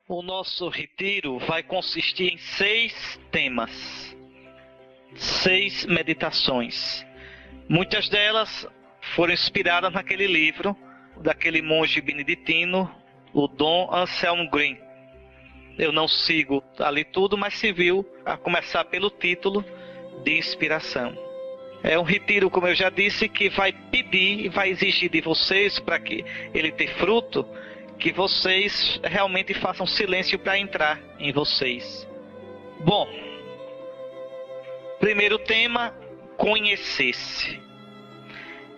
O nosso retiro vai consistir em 6 temas, 6 meditações. Muitas delas foram inspiradas naquele livro daquele monge beneditino, o Dom Anselm Green. Eu não sigo ali tudo, mas se viu a começar pelo título de inspiração. É um retiro, como eu já disse, que vai pedir e vai exigir de vocês, para que ele tenha fruto, que vocês realmente façam silêncio para entrar em vocês. Bom, primeiro tema, conhecer-se.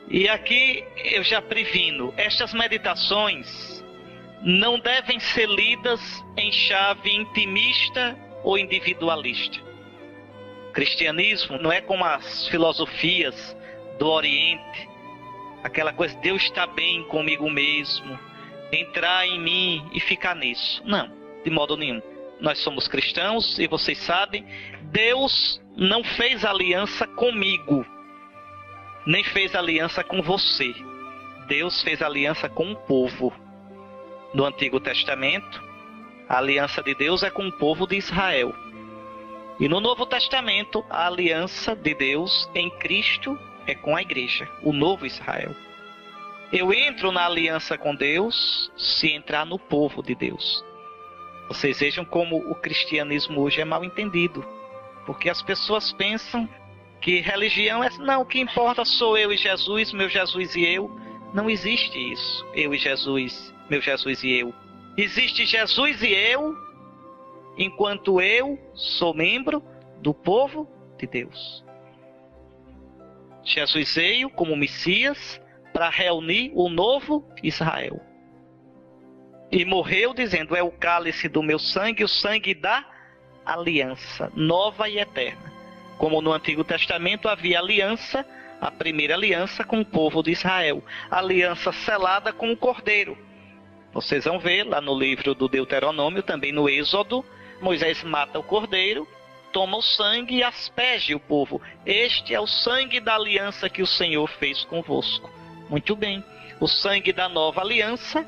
E aqui eu já previno, estas meditações não devem ser lidas em chave intimista ou individualista. O cristianismo não é como as filosofias do Oriente, aquela coisa de Deus está bem comigo mesmo, entrar em mim e ficar nisso. Não, de modo nenhum. Nós somos cristãos e vocês sabem, Deus não fez aliança comigo, nem fez aliança com você. Deus fez aliança com o povo. No Antigo Testamento, a aliança de Deus é com o povo de Israel. E no Novo Testamento, a aliança de Deus em Cristo é com a igreja, o novo Israel. Eu entro na aliança com Deus se entrar no povo de Deus. Vocês vejam como o cristianismo hoje é mal entendido. Porque as pessoas pensam que religião é... Não, o que importa sou eu e Jesus, meu Jesus e eu. Não existe isso, eu e Jesus, meu Jesus e eu. Existe Jesus e eu, enquanto eu sou membro do povo de Deus. Jesus veio como Messias para reunir o novo Israel. E morreu dizendo, é o cálice do meu sangue, o sangue da aliança, nova e eterna. Como no Antigo Testamento havia aliança, a primeira aliança com o povo de Israel. Aliança selada com o Cordeiro. Vocês vão ver lá no livro do Deuteronômio, também no Êxodo, Moisés mata o Cordeiro, toma o sangue e asperge o povo. Este é o sangue da aliança que o Senhor fez convosco. Muito bem. O sangue da nova aliança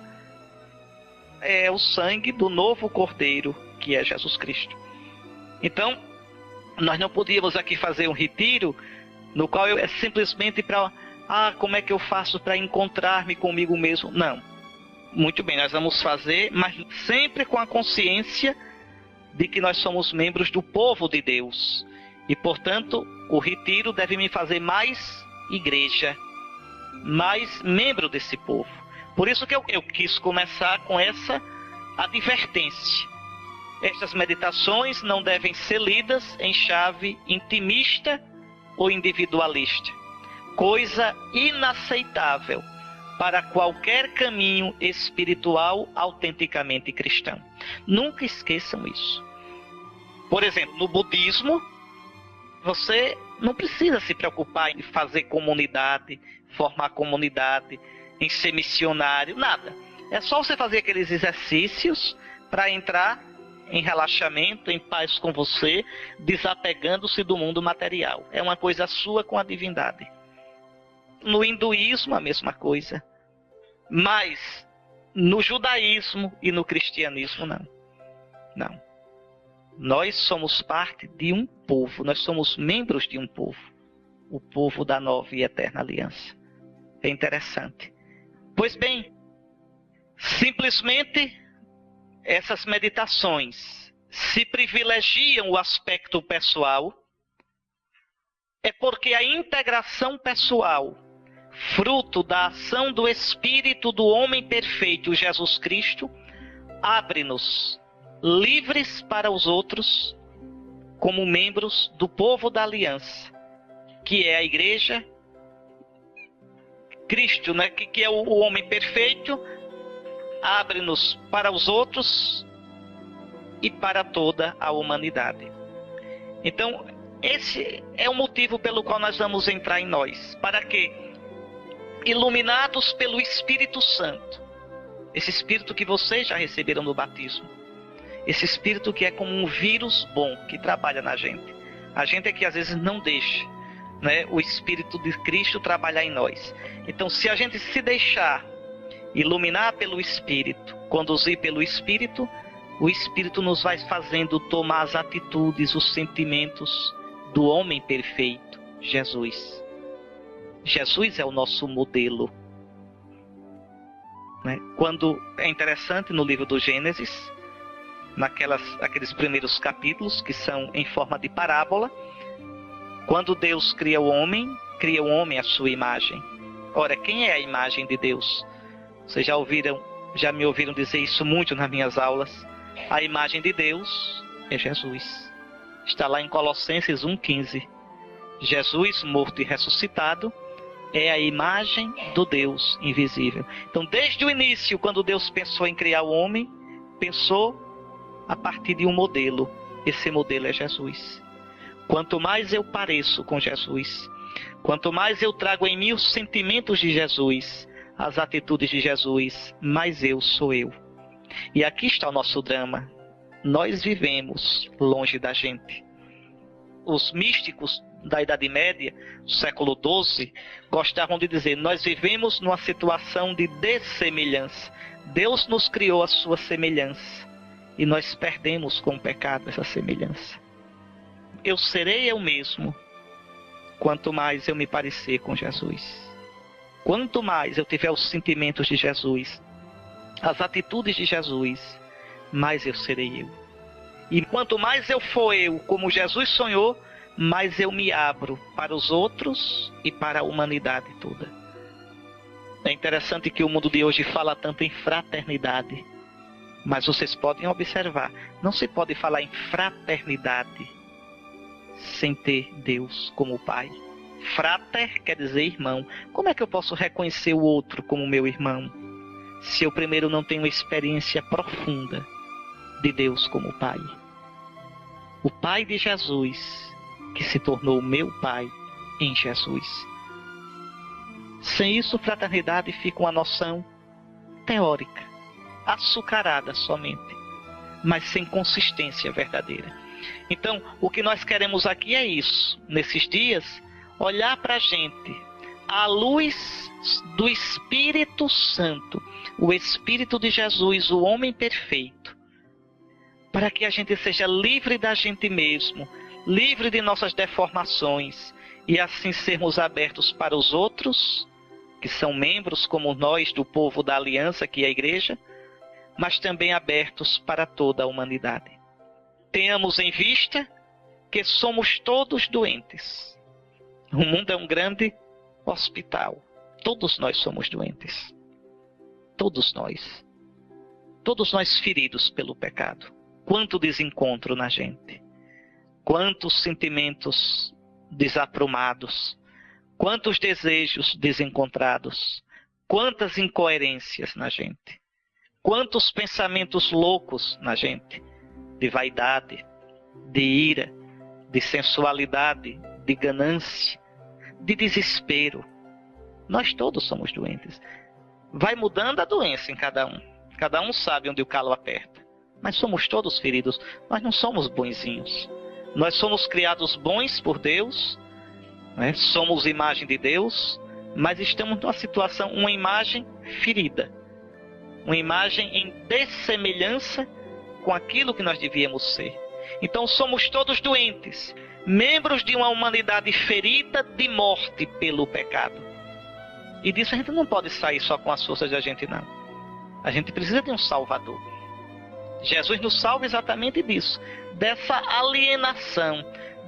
é o sangue do novo Cordeiro, que é Jesus Cristo. Então, nós não podíamos aqui fazer um retiro no qual é simplesmente para... como é que eu faço para encontrar-me comigo mesmo? Não. Muito bem, nós vamos fazer, mas sempre com a consciência de que nós somos membros do povo de Deus. E, portanto, o retiro deve me fazer mais igreja, mais membro desse povo. Por isso que eu quis começar com essa advertência. Estas meditações não devem ser lidas em chave intimista ou individualista. Coisa inaceitável para qualquer caminho espiritual autenticamente cristão. Nunca esqueçam isso. Por exemplo, no budismo, você não precisa se preocupar em fazer comunidade, formar comunidade, em ser missionário, nada. É só você fazer aqueles exercícios para entrar em relaxamento, em paz com você, desapegando-se do mundo material. É uma coisa sua com a divindade. No hinduísmo, a mesma coisa. Mas no judaísmo e no cristianismo, não. Não. Nós somos parte de um povo, nós somos membros de um povo. O povo da nova e eterna aliança. É interessante. Pois bem, simplesmente essas meditações se privilegiam o aspecto pessoal, é porque a integração pessoal, fruto da ação do Espírito do homem perfeito, Jesus Cristo, abre-nos livres para os outros, como membros do povo da aliança, que é a igreja, Cristo, né, que é o homem perfeito, abre-nos para os outros e para toda a humanidade. Então, esse é o motivo pelo qual nós vamos entrar em nós. Para que, iluminados pelo Espírito Santo, esse Espírito que vocês já receberam no batismo, esse Espírito que é como um vírus bom, que trabalha na gente. A gente é que às vezes não deixa, né, o Espírito de Cristo trabalhar em nós. Então, se a gente se deixar iluminar pelo Espírito, conduzir pelo Espírito, O Espírito nos vai fazendo tomar as atitudes, os sentimentos do homem perfeito, Jesus. Jesus é o nosso modelo. Quando é interessante no livro do Gênesis, naqueles primeiros capítulos que são em forma de parábola, quando Deus cria o homem à sua imagem. Ora, quem é a imagem de Deus? Vocês já me ouviram dizer isso muito nas minhas aulas. A imagem de Deus é Jesus. Está lá em Colossenses 1,15. Jesus, morto e ressuscitado, é a imagem do Deus invisível. Então, desde o início, quando Deus pensou em criar o homem, pensou a partir de um modelo. Esse modelo é Jesus. Quanto mais eu pareço com Jesus, quanto mais eu trago em mim os sentimentos de Jesus, as atitudes de Jesus, mais eu sou eu. E aqui está o nosso drama. Nós vivemos longe da gente. Os místicos da Idade Média, do século XII, gostavam de dizer: nós vivemos numa situação de dessemelhança. Deus nos criou a sua semelhança e nós perdemos com o pecado essa semelhança. Eu serei eu mesmo quanto mais eu me parecer com Jesus. Quanto mais eu tiver os sentimentos de Jesus, as atitudes de Jesus, mais eu serei eu. E quanto mais eu for eu, como Jesus sonhou, mais eu me abro para os outros e para a humanidade toda. É interessante que o mundo de hoje fala tanto em fraternidade, mas vocês podem observar, não se pode falar em fraternidade sem ter Deus como Pai. Frater quer dizer irmão. Como é que eu posso reconhecer o outro como meu irmão, se eu primeiro não tenho uma experiência profunda de Deus como Pai? O Pai de Jesus, que se tornou meu Pai em Jesus. Sem isso, fraternidade fica uma noção teórica, açucarada somente, mas sem consistência verdadeira. Então, o que nós queremos aqui é isso, nesses dias, olhar para a gente à luz do Espírito Santo, o Espírito de Jesus, o homem perfeito, para que a gente seja livre da gente mesmo, livre de nossas deformações, e assim sermos abertos para os outros, que são membros como nós do povo da aliança, que é a igreja, mas também abertos para toda a humanidade. Tenhamos em vista que somos todos doentes. O mundo é um grande hospital. Todos nós somos doentes. Todos nós. Todos nós feridos pelo pecado. Quanto desencontro na gente. Quantos sentimentos desaprumados. Quantos desejos desencontrados. Quantas incoerências na gente. Quantos pensamentos loucos na gente. De vaidade, de ira, de sensualidade, de ganância, de desespero. Nós todos somos doentes. Vai mudando a doença em cada um. Cada um sabe onde o calo aperta. Mas somos todos feridos. Nós não somos bonzinhos. Nós somos criados bons por Deus, né? Somos imagem de Deus, mas estamos numa situação, uma imagem ferida. Uma imagem em dessemelhança com aquilo que nós devíamos ser. Então somos todos doentes, membros de uma humanidade ferida de morte pelo pecado. E disso a gente não pode sair só com as forças da gente, não. A gente precisa de um Salvador. Jesus nos salva exatamente disso, dessa alienação,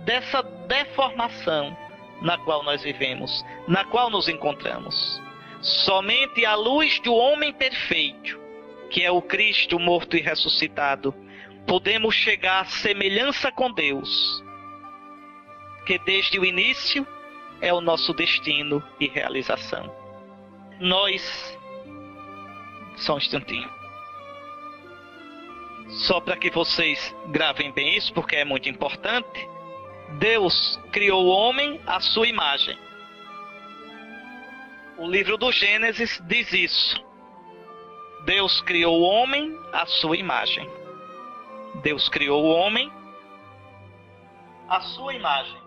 dessa deformação na qual nós vivemos, na qual nos encontramos. Somente à luz do homem perfeito, que é o Cristo morto e ressuscitado, podemos chegar à semelhança com Deus, que desde o início é o nosso destino e realização. Só um instantinho. Só para que vocês gravem bem isso, porque é muito importante. Deus criou o homem à sua imagem. O livro do Gênesis diz isso. Deus criou o homem à sua imagem. Deus criou o homem à sua imagem.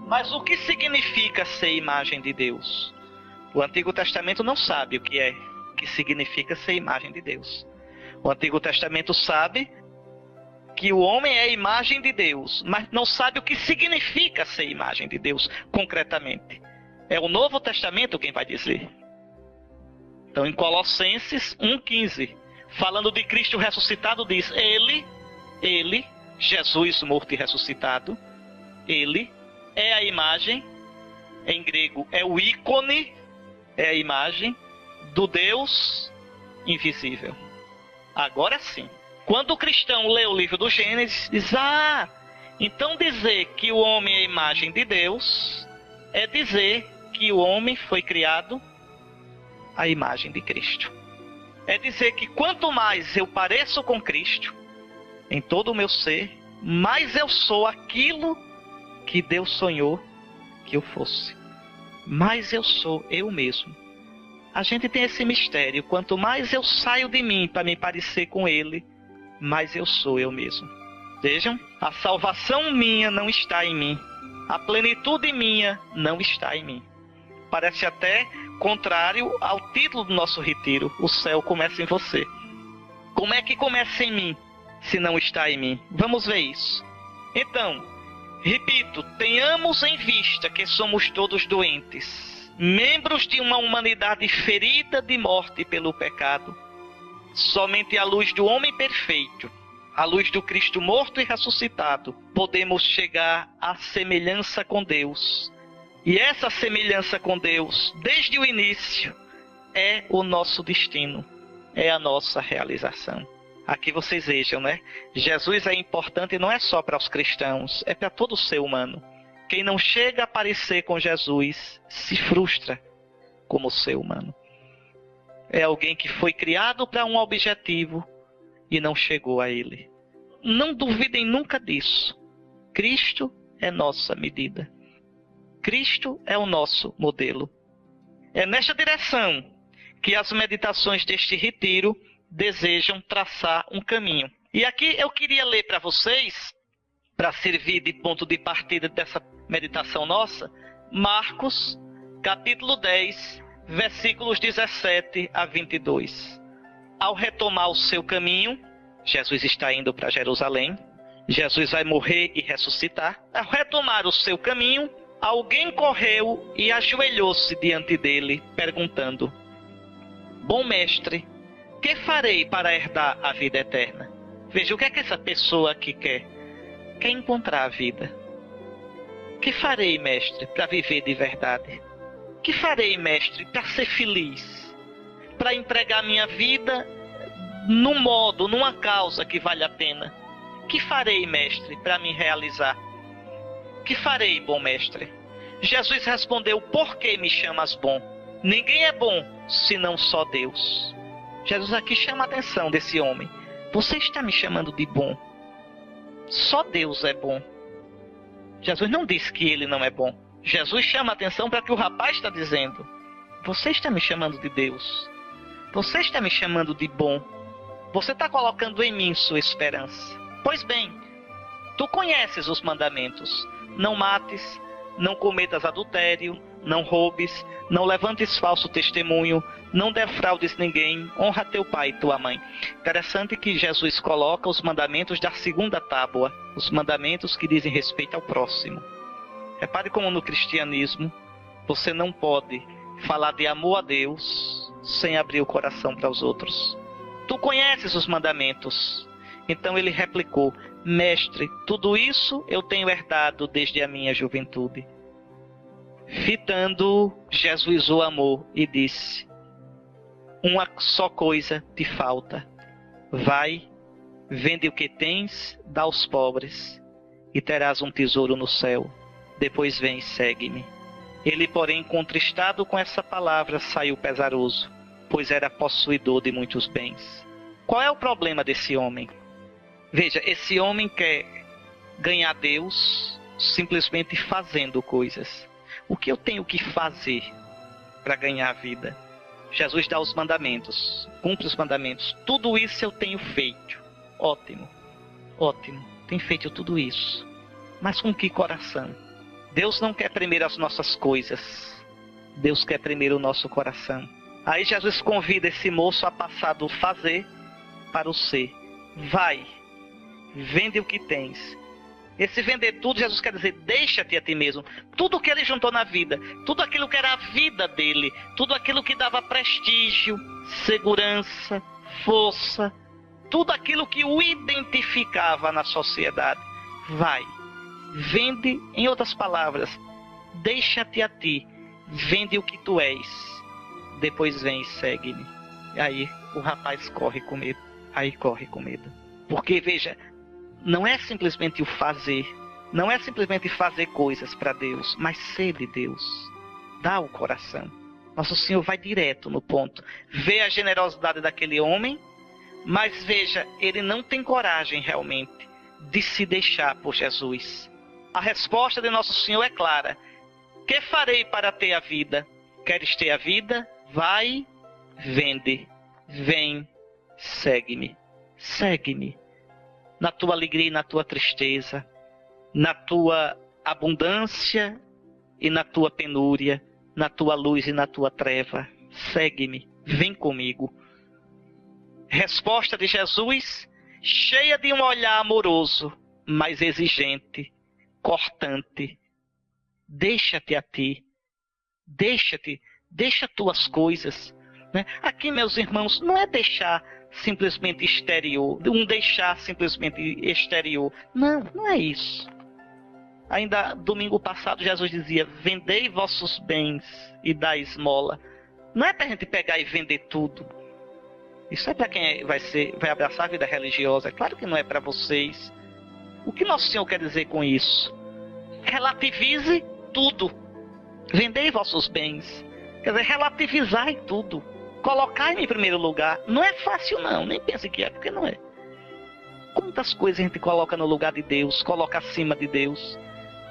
Mas o que significa ser imagem de Deus? O Antigo Testamento não sabe o que significa ser imagem de Deus. O Antigo Testamento sabe que o homem é a imagem de Deus, mas não sabe o que significa ser imagem de Deus concretamente. É o Novo Testamento quem vai dizer. Então, em Colossenses 1,15, falando de Cristo ressuscitado, diz: Ele, Jesus morto e ressuscitado, Ele é a imagem, em grego é o ícone, é a imagem do Deus invisível. Agora sim, quando o cristão lê o livro do Gênesis, diz: então dizer que o homem é a imagem de Deus é dizer que o homem foi criado à imagem de Cristo. É dizer que quanto mais eu pareço com Cristo, em todo o meu ser, mais eu sou aquilo que Deus sonhou que eu fosse. Mais eu sou eu mesmo. A gente tem esse mistério. Quanto mais eu saio de mim para me parecer com Ele, mais eu sou eu mesmo. Vejam, a salvação minha não está em mim. A plenitude minha não está em mim. Parece até contrário ao título do nosso retiro: o céu começa em você. Como é que começa em mim, se não está em mim? Vamos ver isso. Então, repito, tenhamos em vista que somos todos doentes, membros de uma humanidade ferida de morte pelo pecado. Somente à luz do homem perfeito, à luz do Cristo morto e ressuscitado, podemos chegar à semelhança com Deus. E essa semelhança com Deus, desde o início, é o nosso destino, é a nossa realização. Aqui vocês vejam, né? Jesus é importante não é só para os cristãos, é para todo ser humano. Quem não chega a parecer com Jesus se frustra como ser humano. É alguém que foi criado para um objetivo e não chegou a ele. Não duvidem nunca disso. Cristo é nossa medida. Cristo é o nosso modelo. É nesta direção que as meditações deste retiro desejam traçar um caminho. E aqui eu queria ler para vocês, para servir de ponto de partida dessa meditação nossa, Marcos, capítulo 10, versículos 17 a 22. Ao retomar o seu caminho, Jesus está indo para Jerusalém. Jesus vai morrer e ressuscitar. Ao retomar o seu caminho, alguém correu e ajoelhou-se diante dele, perguntando: Bom mestre, que farei para herdar a vida eterna? Veja, o que é que essa pessoa aqui quer? Quer encontrar a vida. Que farei, mestre, para viver de verdade? Que farei, mestre, para ser feliz? Para entregar minha vida num modo, numa causa que vale a pena? Que farei, mestre, para me realizar? Que farei, bom mestre? Jesus respondeu: Por que me chamas bom? Ninguém é bom, senão só Deus. Jesus aqui chama a atenção desse homem. Você está me chamando de bom? Só Deus é bom. Jesus não disse que ele não é bom. Jesus chama a atenção para o que o rapaz está dizendo. Você está me chamando de Deus. Você está me chamando de bom. Você está colocando em mim sua esperança. Pois bem, tu conheces os mandamentos. Não mates, não cometas adultério, não roubes, não levantes falso testemunho, não defraudes ninguém, honra teu pai e tua mãe. Interessante que Jesus coloca os mandamentos da segunda tábua, os mandamentos que dizem respeito ao próximo. Repare como no cristianismo você não pode falar de amor a Deus sem abrir o coração para os outros. Tu conheces os mandamentos. Então ele replicou: Mestre, tudo isso eu tenho herdado desde a minha juventude. Fitando, Jesus o amou e disse: Uma só coisa te falta. Vai, vende o que tens, dá aos pobres, e terás um tesouro no céu. Depois vem e segue-me. Ele, porém, contristado com essa palavra, saiu pesaroso, pois era possuidor de muitos bens. Qual é o problema desse homem? Veja, esse homem quer ganhar Deus simplesmente fazendo coisas. O que eu tenho que fazer para ganhar a vida? Jesus dá os mandamentos, cumpre os mandamentos. Tudo isso eu tenho feito. Ótimo, ótimo. Tenho feito tudo isso. Mas com que coração? Deus não quer primeiro as nossas coisas. Deus quer primeiro o nosso coração. Aí Jesus convida esse moço a passar do fazer para o ser. Vai, vende o que tens. Esse vender tudo, Jesus quer dizer, deixa-te a ti mesmo. Tudo que ele juntou na vida, tudo aquilo que era a vida dele, tudo aquilo que dava prestígio, segurança, força, tudo aquilo que o identificava na sociedade. Vai, vende, em outras palavras, deixa-te a ti, vende o que tu és. Depois vem e segue-me. E aí o rapaz corre com medo. Aí corre com medo. Porque, veja, não é simplesmente o fazer. Não é simplesmente fazer coisas para Deus, mas ser de Deus. Dá o coração. Nosso Senhor vai direto no ponto. Vê a generosidade daquele homem, mas veja, ele não tem coragem realmente de se deixar por Jesus. A resposta de Nosso Senhor é clara. Que farei para ter a vida? Queres ter a vida? Vai, vende, vem, segue-me. Segue-me. Na tua alegria e na tua tristeza, na tua abundância e na tua penúria, na tua luz e na tua treva. Segue-me, vem comigo. Resposta de Jesus, cheia de um olhar amoroso, mas exigente, cortante. Deixa-te a ti, deixa-te, deixa tuas coisas. Né? Aqui, meus irmãos, não é deixar simplesmente exterior, um deixar simplesmente exterior. Não, não é isso. Ainda domingo passado Jesus dizia, vendei vossos bens e dai esmola. Não é para a gente pegar e vender tudo. Isso é para quem vai abraçar a vida religiosa. É claro que não é para vocês. O que Nosso Senhor quer dizer com isso? Relativize tudo. Vendei vossos bens. Quer dizer, relativizai tudo. Colocai-me em primeiro lugar. Não é fácil não, nem pense que é, porque não é. Quantas coisas a gente coloca no lugar de Deus, coloca acima de Deus.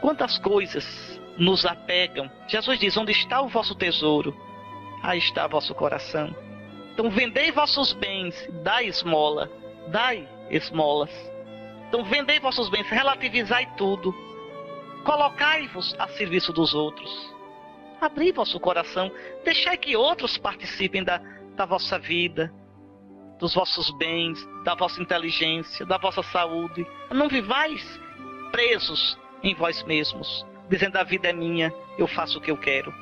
Quantas coisas nos apegam. Jesus diz, onde está o vosso tesouro, aí está o vosso coração. Então vendei vossos bens, dai esmola, dai esmolas. Então vendei vossos bens, relativizai tudo. Colocai-vos a serviço dos outros. Abri vosso coração, deixai que outros participem da vossa vida, dos vossos bens, da vossa inteligência, da vossa saúde. Não vivais presos em vós mesmos, dizendo a vida é minha, eu faço o que eu quero.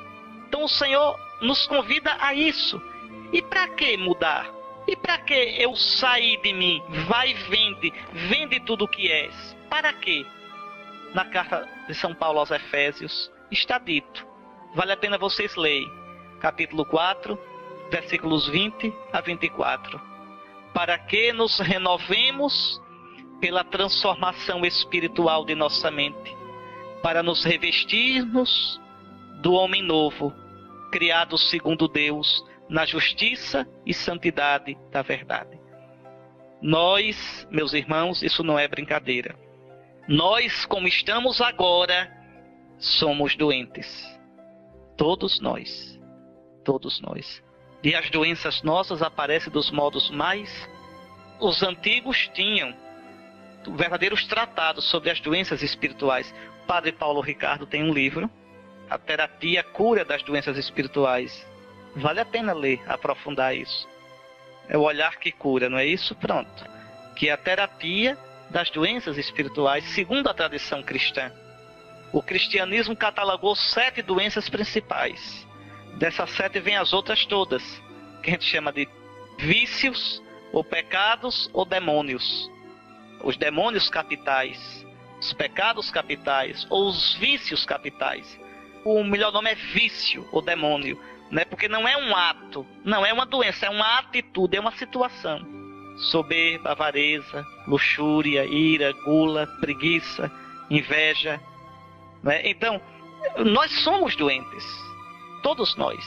Então o Senhor nos convida a isso. E para que mudar? E para que eu sair de mim? Vai, vende tudo o que és. Para quê? Na carta de São Paulo aos Efésios está dito. Vale a pena vocês lerem. Capítulo 4, versículos 20 a 24. Para que nos renovemos pela transformação espiritual de nossa mente, para nos revestirmos do homem novo, criado segundo Deus, na justiça e santidade da verdade. Nós, meus irmãos, isso não é brincadeira. Nós, como estamos agora, somos doentes. Todos nós. Todos nós. E as doenças nossas aparecem dos modos mais... Os antigos tinham verdadeiros tratados sobre as doenças espirituais. O padre Paulo Ricardo tem um livro, A Terapia, a Cura das Doenças Espirituais. Vale a pena ler, aprofundar isso. É o olhar que cura, não é isso? Pronto. Que é a terapia das doenças espirituais, segundo a tradição cristã. O cristianismo catalogou 7 doenças principais. Dessas 7 vêm as outras todas, que a gente chama de vícios, ou pecados, ou demônios. Os demônios capitais, os pecados capitais, ou os vícios capitais. O melhor nome é vício, ou demônio, né? Porque não é um ato, não é uma doença, é uma atitude, é uma situação. Soberba, avareza, luxúria, ira, gula, preguiça, inveja. Né? Então, nós somos doentes, todos nós.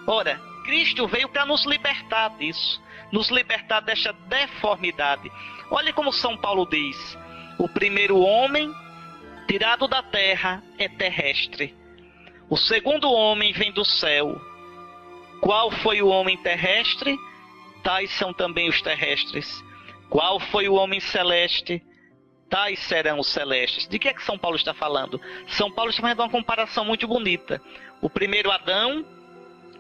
Ora, Cristo veio para nos libertar disso, nos libertar desta deformidade. Olha como São Paulo diz, o primeiro homem tirado da terra é terrestre, o segundo homem vem do céu. Qual foi o homem terrestre? Tais são também os terrestres. Qual foi o homem celeste? Tais serão os celestes. De que é que São Paulo está falando? São Paulo está fazendo uma comparação muito bonita. O primeiro Adão,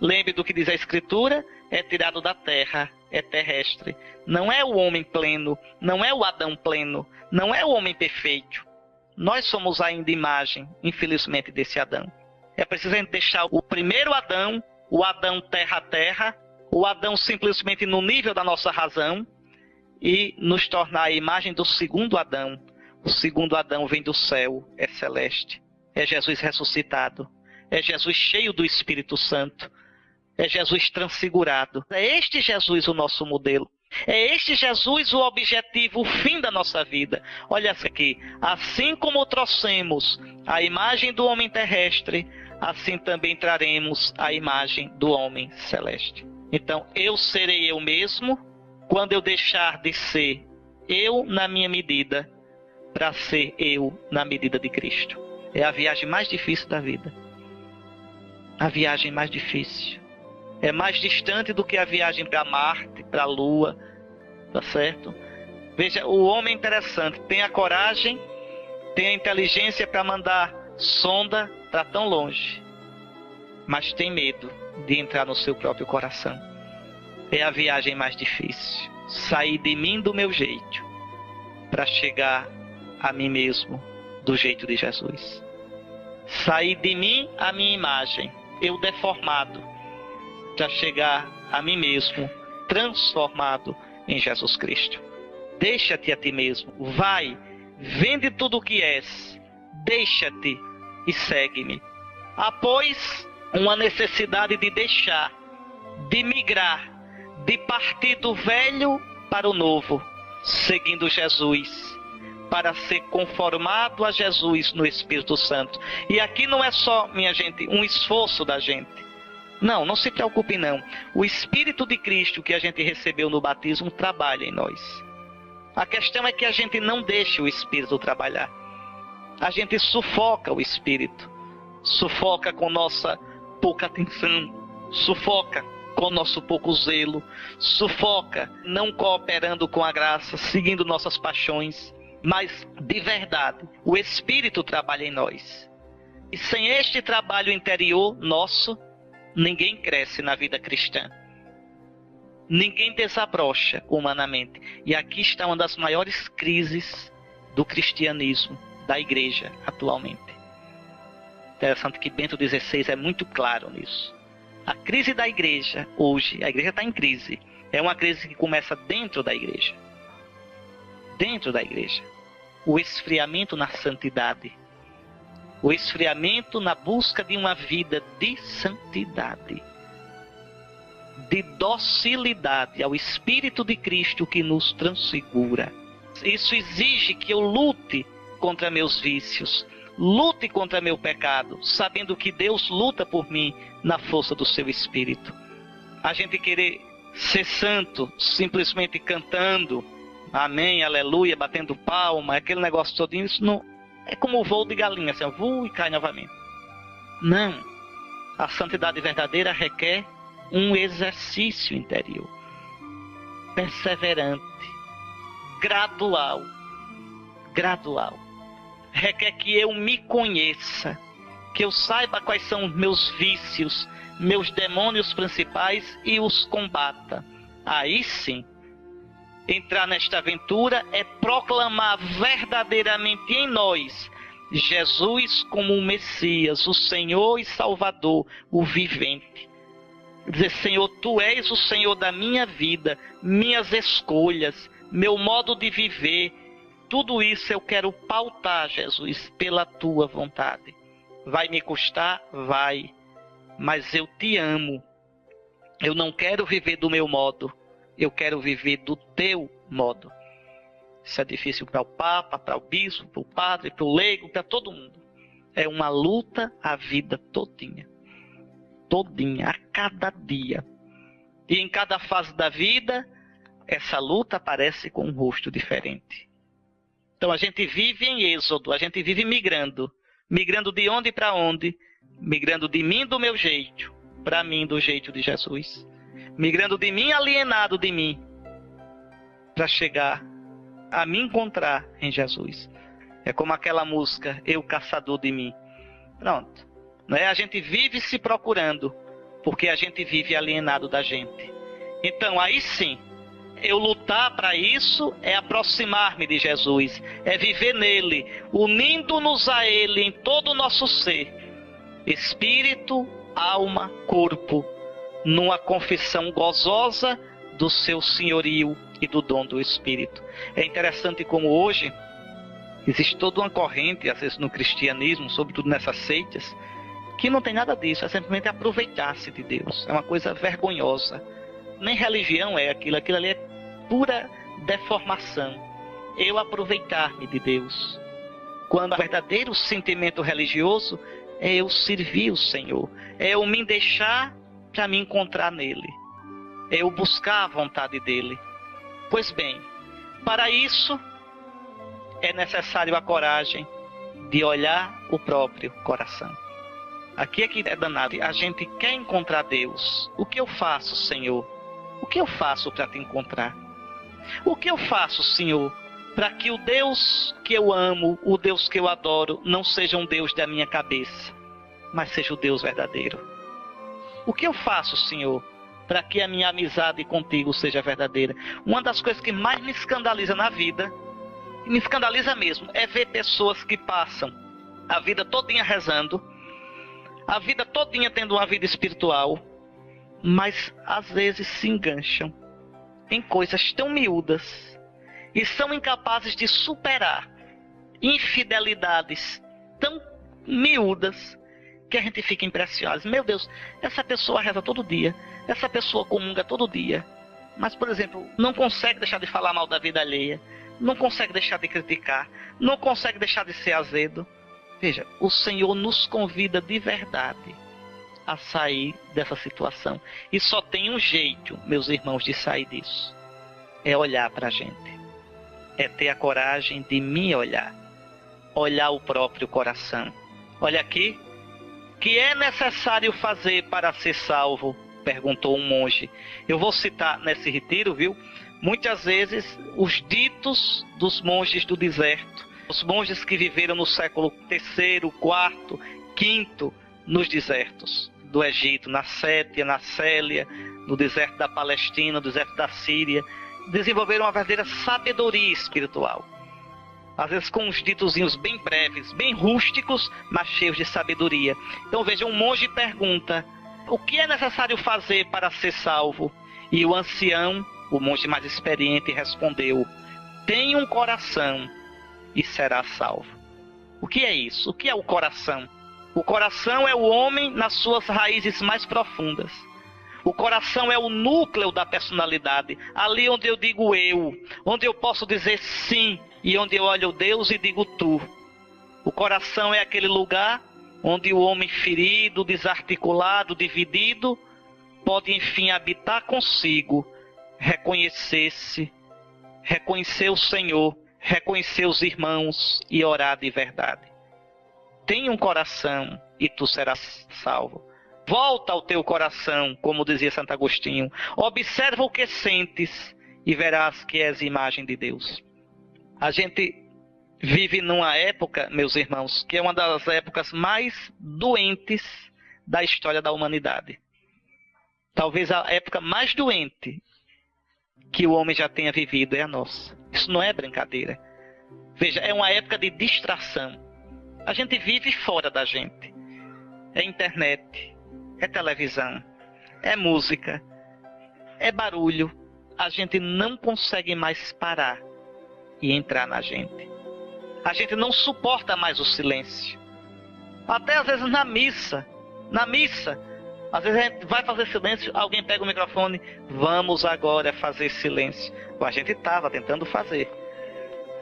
lembre do que diz a Escritura, é tirado da terra, é terrestre. Não é o homem pleno, não é o Adão pleno, não é o homem perfeito. Nós somos ainda imagem, infelizmente, desse Adão. É preciso a gente deixar o primeiro Adão, o Adão terra a terra, o Adão simplesmente no nível da nossa razão, e nos tornar a imagem do segundo Adão. O segundo Adão vem do céu, é celeste. É Jesus ressuscitado. É Jesus cheio do Espírito Santo. É Jesus transfigurado. É este Jesus o nosso modelo. É este Jesus o objetivo, o fim da nossa vida. Olha aqui. Assim como trouxemos a imagem do homem terrestre, assim também traremos a imagem do homem celeste. Então, eu serei eu mesmo quando eu deixar de ser eu na minha medida para ser eu na medida de Cristo. É a viagem mais difícil da vida. A viagem mais difícil. É mais distante do que a viagem para Marte, para a Lua, tá certo? Veja, o homem é interessante, tem a coragem, tem a inteligência para mandar sonda para tão longe, mas tem medo de entrar no seu próprio coração. É a viagem mais difícil. Sair de mim do meu jeito para chegar a mim mesmo do jeito de Jesus. Sair de mim a minha imagem, eu deformado, para chegar a mim mesmo transformado em Jesus Cristo. Deixa-te a ti mesmo, vai, vende tudo o que és, deixa-te e segue-me. Há, pois, uma necessidade de deixar, de migrar, de partir do velho para o novo, seguindo Jesus, para ser conformado a Jesus no Espírito Santo. E aqui não é só, minha gente, um esforço da gente. Não, não se preocupe não. O Espírito de Cristo que a gente recebeu no batismo trabalha em nós. A questão é que a gente não deixa o Espírito trabalhar. A gente sufoca o Espírito. Sufoca com nossa pouca atenção. Sufoca com nosso pouco zelo, sufoca, não cooperando com a graça, seguindo nossas paixões, mas de verdade, o Espírito trabalha em nós. E sem este trabalho interior nosso, ninguém cresce na vida cristã. Ninguém desabrocha humanamente. E aqui está uma das maiores crises do cristianismo, da igreja atualmente. Interessante que Bento XVI é muito claro nisso. A crise da igreja hoje, a igreja está em crise, é uma crise que começa dentro da igreja. Dentro da igreja. O esfriamento na santidade. O esfriamento na busca de uma vida de santidade. De docilidade ao Espírito de Cristo que nos transfigura. Isso exige que eu lute contra meus vícios. Lute contra meu pecado, sabendo que Deus luta por mim na força do seu Espírito. A gente querer ser santo simplesmente cantando, amém, aleluia, batendo palma, aquele negócio todinho, isso não é como o voo de galinha, assim, voa e cai novamente. Não. A santidade verdadeira requer um exercício interior, perseverante, gradual. Requer que eu me conheça, que eu saiba quais são os meus vícios, meus demônios principais e os combata. Aí sim, entrar nesta aventura é proclamar verdadeiramente em nós Jesus como o Messias, o Senhor e Salvador, o vivente. Dizer, Senhor, Tu és o Senhor da minha vida, minhas escolhas, meu modo de viver. Tudo isso eu quero pautar, Jesus, pela Tua vontade. Vai me custar? Vai. Mas eu Te amo. Eu não quero viver do meu modo. Eu quero viver do Teu modo. Isso é difícil para o Papa, para o Bispo, para o Padre, para o Leigo, para todo mundo. É uma luta a vida todinha. Todinha, a cada dia. E em cada fase da vida, essa luta aparece com um rosto diferente. Então a gente vive em êxodo, a gente vive migrando. Migrando de onde para onde? Migrando de mim do meu jeito, para mim do jeito de Jesus. Migrando de mim alienado de mim, para chegar a me encontrar em Jesus. É como aquela música, Eu Caçador de Mim. Pronto. Não é? A gente vive se procurando, porque a gente vive alienado da gente. Então aí sim, eu lutar para isso é aproximar-me de Jesus, é viver nele, unindo-nos a ele em todo o nosso ser, espírito, alma, corpo, numa confissão gozosa do seu senhorio e do dom do Espírito. É interessante como hoje existe toda uma corrente, às vezes no cristianismo, sobretudo nessas seitas, que não tem nada disso, é simplesmente aproveitar-se de Deus. É uma coisa vergonhosa. Nem religião é aquilo ali é pura deformação. Eu aproveitar-me de Deus. Quando o verdadeiro sentimento religioso é eu servir o Senhor, é eu me deixar para me encontrar nele, é eu buscar a vontade dele. Pois bem, para isso é necessário a coragem de olhar o próprio coração. Aqui é que é danado. A gente quer encontrar Deus. O que eu faço, Senhor? O que eu faço para te encontrar? O que eu faço, Senhor, para que o Deus que eu amo, o Deus que eu adoro, não seja um Deus da minha cabeça, mas seja o Deus verdadeiro? O que eu faço, Senhor, para que a minha amizade contigo seja verdadeira? Uma das coisas que mais me escandaliza na vida, e me escandaliza mesmo, é ver pessoas que passam a vida todinha rezando, a vida todinha tendo uma vida espiritual, mas às vezes se engancham em coisas tão miúdas e são incapazes de superar infidelidades tão miúdas que a gente fica impressionado. Meu Deus, essa pessoa reza todo dia, essa pessoa comunga todo dia, mas, por exemplo, não consegue deixar de falar mal da vida alheia, não consegue deixar de criticar, não consegue deixar de ser azedo. Veja, o Senhor nos convida de verdade a sair dessa situação. E só tem um jeito, meus irmãos, de sair disso. É olhar para a gente. É ter a coragem de me olhar. Olhar o próprio coração. Olha aqui. Que é necessário fazer para ser salvo? Perguntou um monge. Eu vou citar nesse retiro, viu? Muitas vezes os ditos dos monges do deserto. Os monges que viveram no século III, IV, V nos desertos do Egito, na Sétia, na Célia, no deserto da Palestina, no deserto da Síria, desenvolveram uma verdadeira sabedoria espiritual. Às vezes com uns ditozinhos bem breves, bem rústicos, mas cheios de sabedoria. Então veja, um monge pergunta: o que é necessário fazer para ser salvo? E o ancião, o monge mais experiente, respondeu: tenha um coração e será salvo. O que é isso? O que é o coração? O coração é o homem nas suas raízes mais profundas. O coração é o núcleo da personalidade, ali onde eu digo eu, onde eu posso dizer sim, e onde eu olho Deus e digo tu. O coração é aquele lugar onde o homem ferido, desarticulado, dividido, pode enfim habitar consigo, reconhecer-se, reconhecer o Senhor, reconhecer os irmãos e orar de verdade. Tenha um coração e tu serás salvo. Volta ao teu coração, como dizia Santo Agostinho. Observa o que sentes e verás que és imagem de Deus. A gente vive numa época, meus irmãos, que é uma das épocas mais doentes da história da humanidade. Talvez a época mais doente que o homem já tenha vivido é a nossa. Isso não é brincadeira. Veja, é uma época de distração. A gente vive fora da gente. É internet, é televisão, é música, é barulho. A gente não consegue mais parar e entrar na gente. A gente não suporta mais o silêncio. Até às vezes na missa, às vezes a gente vai fazer silêncio, alguém pega o microfone, vamos agora fazer silêncio. A gente estava tentando fazer.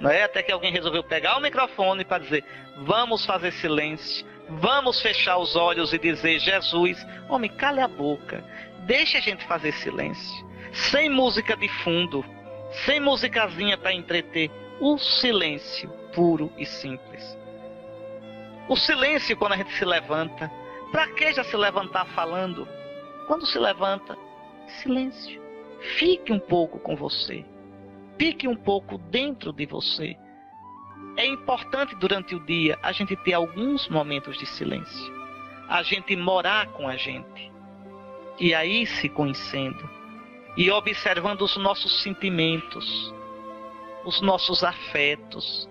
Não é? Até que alguém resolveu pegar o microfone para dizer, vamos fazer silêncio, vamos fechar os olhos e dizer, Jesus, homem, cale a boca, deixa a gente fazer silêncio, sem música de fundo, sem musicazinha para entreter, o silêncio puro e simples. O silêncio quando a gente se levanta. Para que já se levantar falando? Quando se levanta, silêncio. Fique um pouco com você. Fique um pouco dentro de você. É importante durante o dia a gente ter alguns momentos de silêncio. A gente morar com a gente. E aí se conhecendo. e observando os nossos sentimentos, os nossos afetos.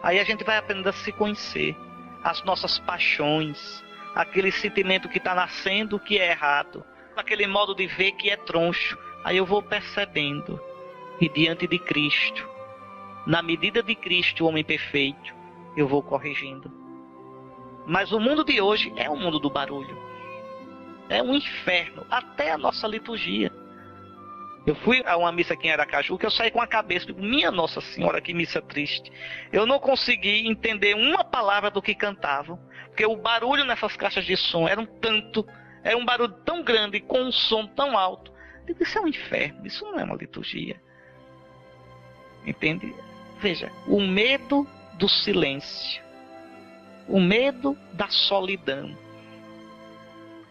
Aí a gente vai aprendendo a se conhecer, as nossas paixões, aquele sentimento que está nascendo que é errado, aquele modo de ver que é troncho. Aí eu vou percebendo, e diante de Cristo, na medida de Cristo, o homem perfeito, eu vou corrigindo. Mas o mundo de hoje é o mundo do barulho, é um inferno, até a nossa liturgia. Eu fui a uma missa aqui em Aracaju que eu saí com a cabeça, digo, minha Nossa Senhora, que missa triste. Eu não consegui entender uma palavra do que cantavam, porque o barulho nessas caixas de som era um barulho tão grande, com um som tão alto. Eu digo, isso é um inferno, isso não é uma liturgia. Entende? Veja, o medo do silêncio, o medo da solidão.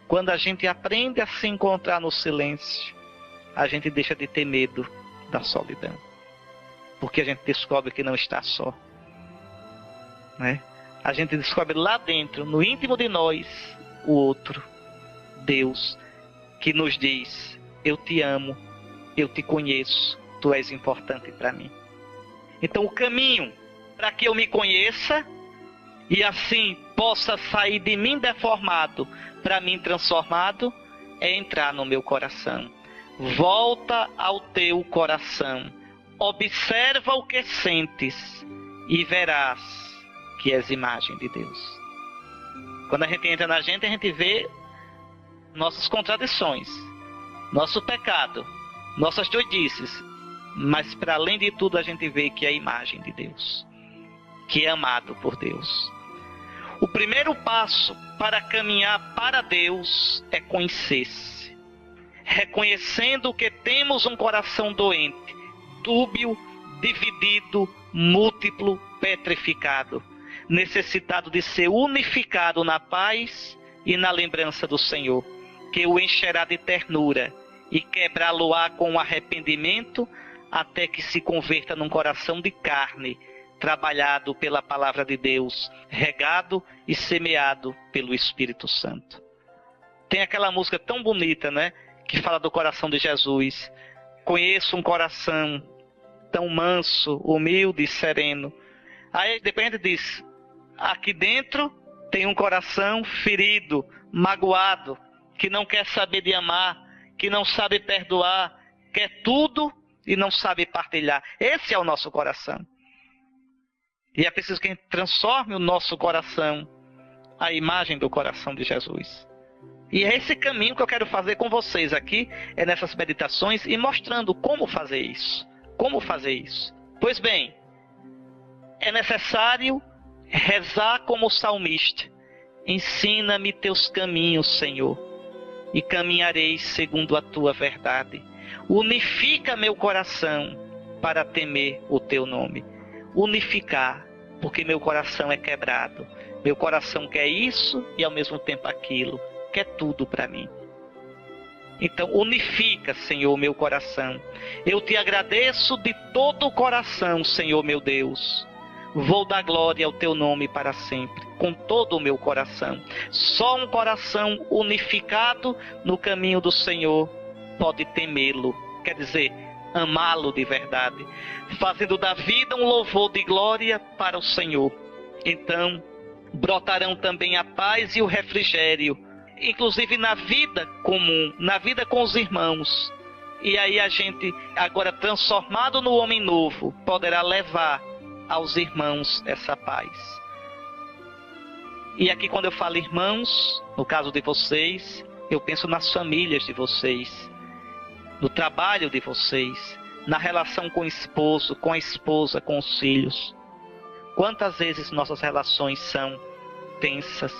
Quando a gente aprende a se encontrar no silêncio, a gente deixa de ter medo da solidão, porque a gente descobre que não está só, né? A gente descobre lá dentro, no íntimo de nós, o outro, Deus, que nos diz, eu te amo, eu te conheço, tu és importante para mim. Então o caminho para que eu me conheça e assim possa sair de mim deformado para mim transformado é entrar no meu coração. Volta ao teu coração, observa o que sentes e verás que és imagem de Deus. Quando a gente entra na gente, a gente vê nossas contradições, nosso pecado, nossas doidices, mas para além de tudo a gente vê que é a imagem de Deus, que é amado por Deus. O primeiro passo para caminhar para Deus é conhecer-se, reconhecendo que temos um coração doente, dúbio, dividido, múltiplo, petrificado, necessitado de ser unificado na paz e na lembrança do Senhor, que o encherá de ternura e quebrá-lo-á com arrependimento até que se converta num coração de carne, trabalhado pela palavra de Deus, regado e semeado pelo Espírito Santo. Tem aquela música tão bonita, né? Que fala do coração de Jesus. Conheço um coração tão manso, humilde e sereno. Aí depois a gente diz, aqui dentro tem um coração ferido, magoado, que não quer saber de amar, que não sabe perdoar, quer tudo e não sabe partilhar. Esse é o nosso coração. E é preciso que a gente transforme o nosso coração à imagem do coração de Jesus. E é esse caminho que eu quero fazer com vocês aqui, é nessas meditações, e mostrando como fazer isso. Como fazer isso? Pois bem, é necessário rezar como o salmista. Ensina-me teus caminhos, Senhor, e caminharei segundo a tua verdade. Unifica meu coração para temer o teu nome. Unificar, porque meu coração é quebrado. Meu coração quer isso e ao mesmo tempo aquilo. Quer tudo para mim. Então unifica, Senhor, meu coração. Eu te agradeço de todo o coração, Senhor meu Deus. Vou dar glória ao teu nome para sempre, com todo o meu coração. Só um coração unificado no caminho do Senhor pode temê-lo, quer dizer, amá-lo de verdade, fazendo da vida um louvor de glória para o Senhor. Então brotarão também a paz e o refrigério, inclusive na vida comum, na vida com os irmãos. E aí a gente, agora transformado no homem novo, poderá levar aos irmãos essa paz. E aqui quando eu falo irmãos, no caso de vocês, eu penso nas famílias de vocês, no trabalho de vocês, na relação com o esposo, com a esposa, com os filhos. Quantas vezes nossas relações são tensas,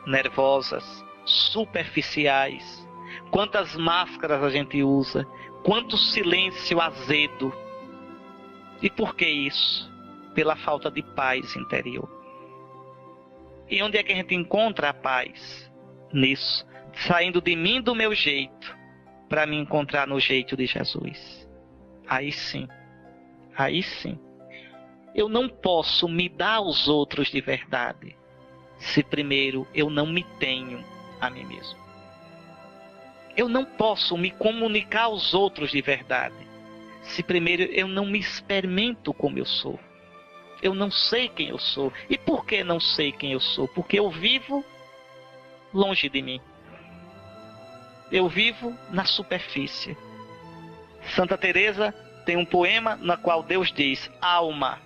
nervosas, superficiais? Quantas máscaras a gente usa? Quanto silêncio azedo? E por que isso? Pela falta de paz interior. E onde é que a gente encontra a paz? Nisso, saindo de mim do meu jeito, para me encontrar no jeito de Jesus. Aí sim, eu não posso me dar aos outros de verdade, se primeiro eu não me tenho a mim mesmo. Eu não posso me comunicar aos outros de verdade se primeiro eu não me experimento como eu sou. Eu não sei quem eu sou. E por que não sei quem eu sou? Porque eu vivo longe de mim. Eu vivo na superfície. Santa Teresa tem um poema na qual Deus diz: alma,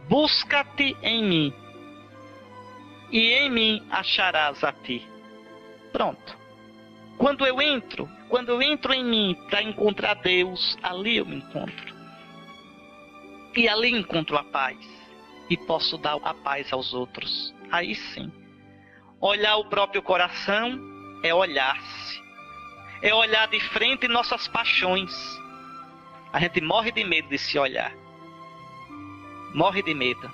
busca-te em mim, e em mim acharás a ti. Pronto. Quando eu entro em mim para encontrar Deus, ali eu me encontro. E ali encontro a paz. E posso dar a paz aos outros. Aí sim. Olhar o próprio coração é olhar-se. É olhar de frente nossas paixões. A gente morre de medo de se olhar. Morre de medo.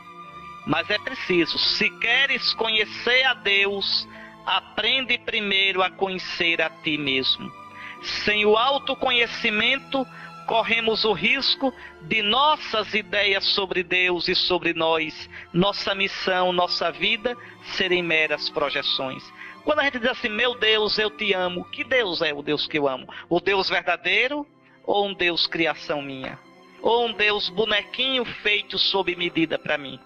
Mas é preciso. Se queres conhecer a Deus, aprende primeiro a conhecer a ti mesmo. Sem o autoconhecimento, corremos o risco de nossas ideias sobre Deus e sobre nós, nossa missão, nossa vida, serem meras projeções. Quando a gente diz assim, meu Deus, eu te amo, que Deus é o Deus que eu amo? O Deus verdadeiro ou um Deus criação minha? Ou um Deus bonequinho feito sob medida para mim?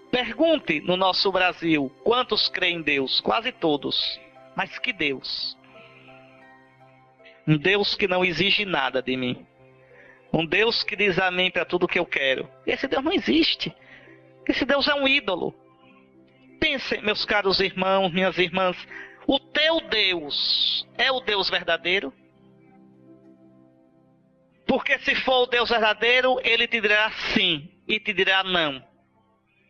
Pergunte no nosso Brasil, quantos creem em Deus? Quase todos. Mas que Deus? Um Deus que não exige nada de mim. Um Deus que diz amém para tudo que eu quero. Esse Deus não existe. Esse Deus é um ídolo. Pensem, meus caros irmãos, minhas irmãs, o teu Deus é o Deus verdadeiro? Porque se for o Deus verdadeiro, ele te dirá sim e te dirá não.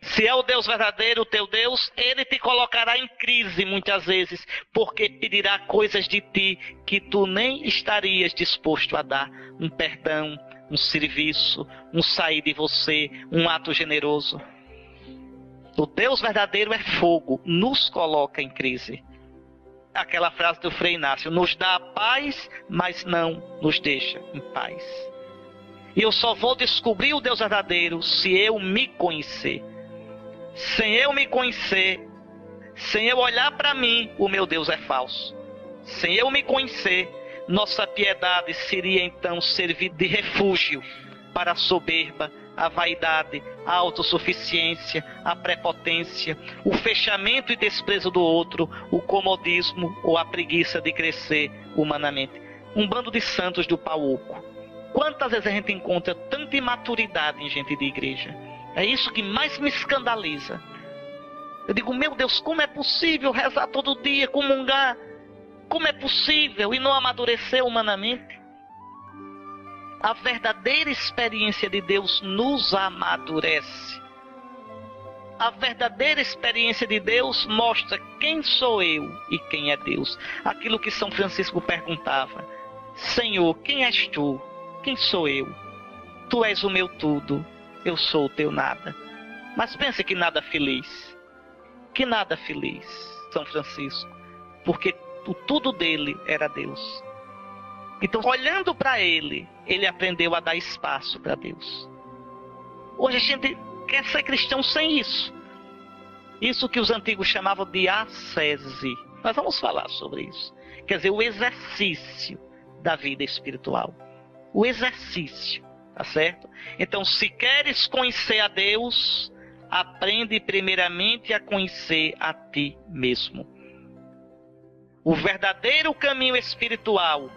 Se é o Deus verdadeiro, o teu Deus, ele te colocará em crise muitas vezes, porque pedirá coisas de ti que tu nem estarias disposto a dar. Um perdão, um serviço, um sair de você, um ato generoso. O Deus verdadeiro é fogo, nos coloca em crise. Aquela frase do Frei Inácio, nos dá a paz, mas não nos deixa em paz. E eu só vou descobrir o Deus verdadeiro se eu me conhecer. Sem eu me conhecer, sem eu olhar para mim, o meu Deus é falso. Sem eu me conhecer, nossa piedade seria então servir de refúgio para a soberba, a vaidade, a autossuficiência, a prepotência, o fechamento e desprezo do outro, o comodismo ou a preguiça de crescer humanamente. Um bando de santos do pau oco. Quantas vezes a gente encontra tanta imaturidade em gente de igreja? É isso que mais me escandaliza. Eu digo, meu Deus, como é possível rezar todo dia, comungar? Como é possível e não amadurecer humanamente? A verdadeira experiência de Deus nos amadurece. A verdadeira experiência de Deus mostra quem sou eu e quem é Deus. Aquilo que São Francisco perguntava. Senhor, quem és tu? Quem sou eu? Tu és o meu tudo. Eu sou o teu nada. Mas pense que nada feliz. Que nada feliz, São Francisco. Porque o tudo dele era Deus. Então, olhando para ele, ele aprendeu a dar espaço para Deus. Hoje a gente quer ser cristão sem isso. Isso que os antigos chamavam de ascese. Nós vamos falar sobre isso. Quer dizer, o exercício da vida espiritual. O exercício. Tá certo? Então, se queres conhecer a Deus, aprende primeiramente a conhecer a ti mesmo. O verdadeiro caminho espiritual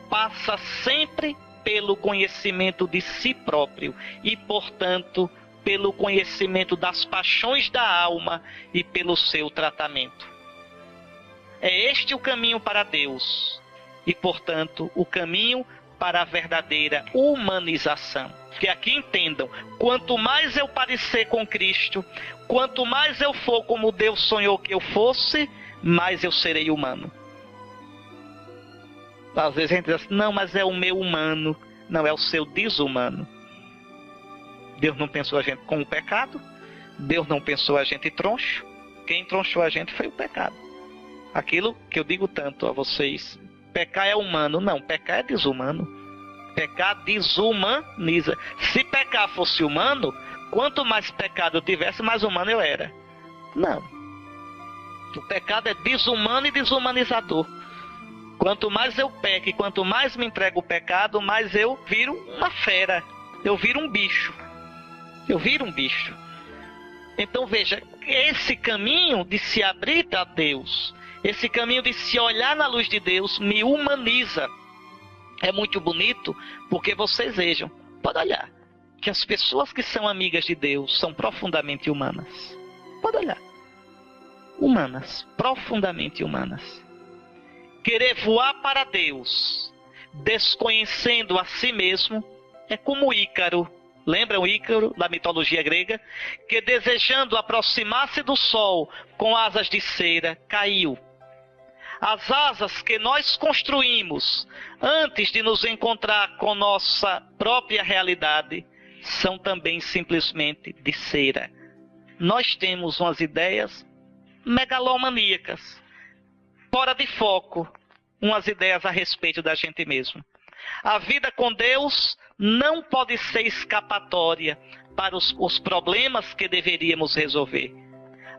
passa sempre pelo conhecimento de si próprio e, portanto, pelo conhecimento das paixões da alma e pelo seu tratamento. É este o caminho para Deus e, portanto, o caminho para a verdadeira humanização. Que aqui entendam, quanto mais eu parecer com Cristo, quanto mais eu for como Deus sonhou que eu fosse, mais eu serei humano. Às vezes a gente diz assim, não, mas é o meu humano. Não, é o seu desumano. Deus não pensou a gente com o pecado. Deus não pensou a gente troncho. Quem tronchou a gente foi o pecado. Aquilo que eu digo tanto a vocês, pecar é humano. Não, pecar é desumano. Pecar desumaniza. Se pecar fosse humano, quanto mais pecado eu tivesse, mais humano eu era. Não. O pecado é desumano e desumanizador. Quanto mais eu peco e quanto mais me entrego o pecado, mais eu viro uma fera. Eu viro um bicho. Eu viro um bicho. Então veja, esse caminho de se abrir a Deus, esse caminho de se olhar na luz de Deus, me humaniza. É muito bonito, porque vocês vejam, pode olhar, que as pessoas que são amigas de Deus são profundamente humanas. Pode olhar. Humanas, profundamente humanas. Querer voar para Deus, desconhecendo a si mesmo, é como Ícaro. Lembram Ícaro da mitologia grega? Que desejando aproximar-se do sol com asas de cera, caiu. As asas que nós construímos antes de nos encontrar com nossa própria realidade são também simplesmente de cera. Nós temos umas ideias megalomaníacas, fora de foco, umas ideias a respeito da gente mesmo. A vida com Deus não pode ser escapatória para os problemas que deveríamos resolver.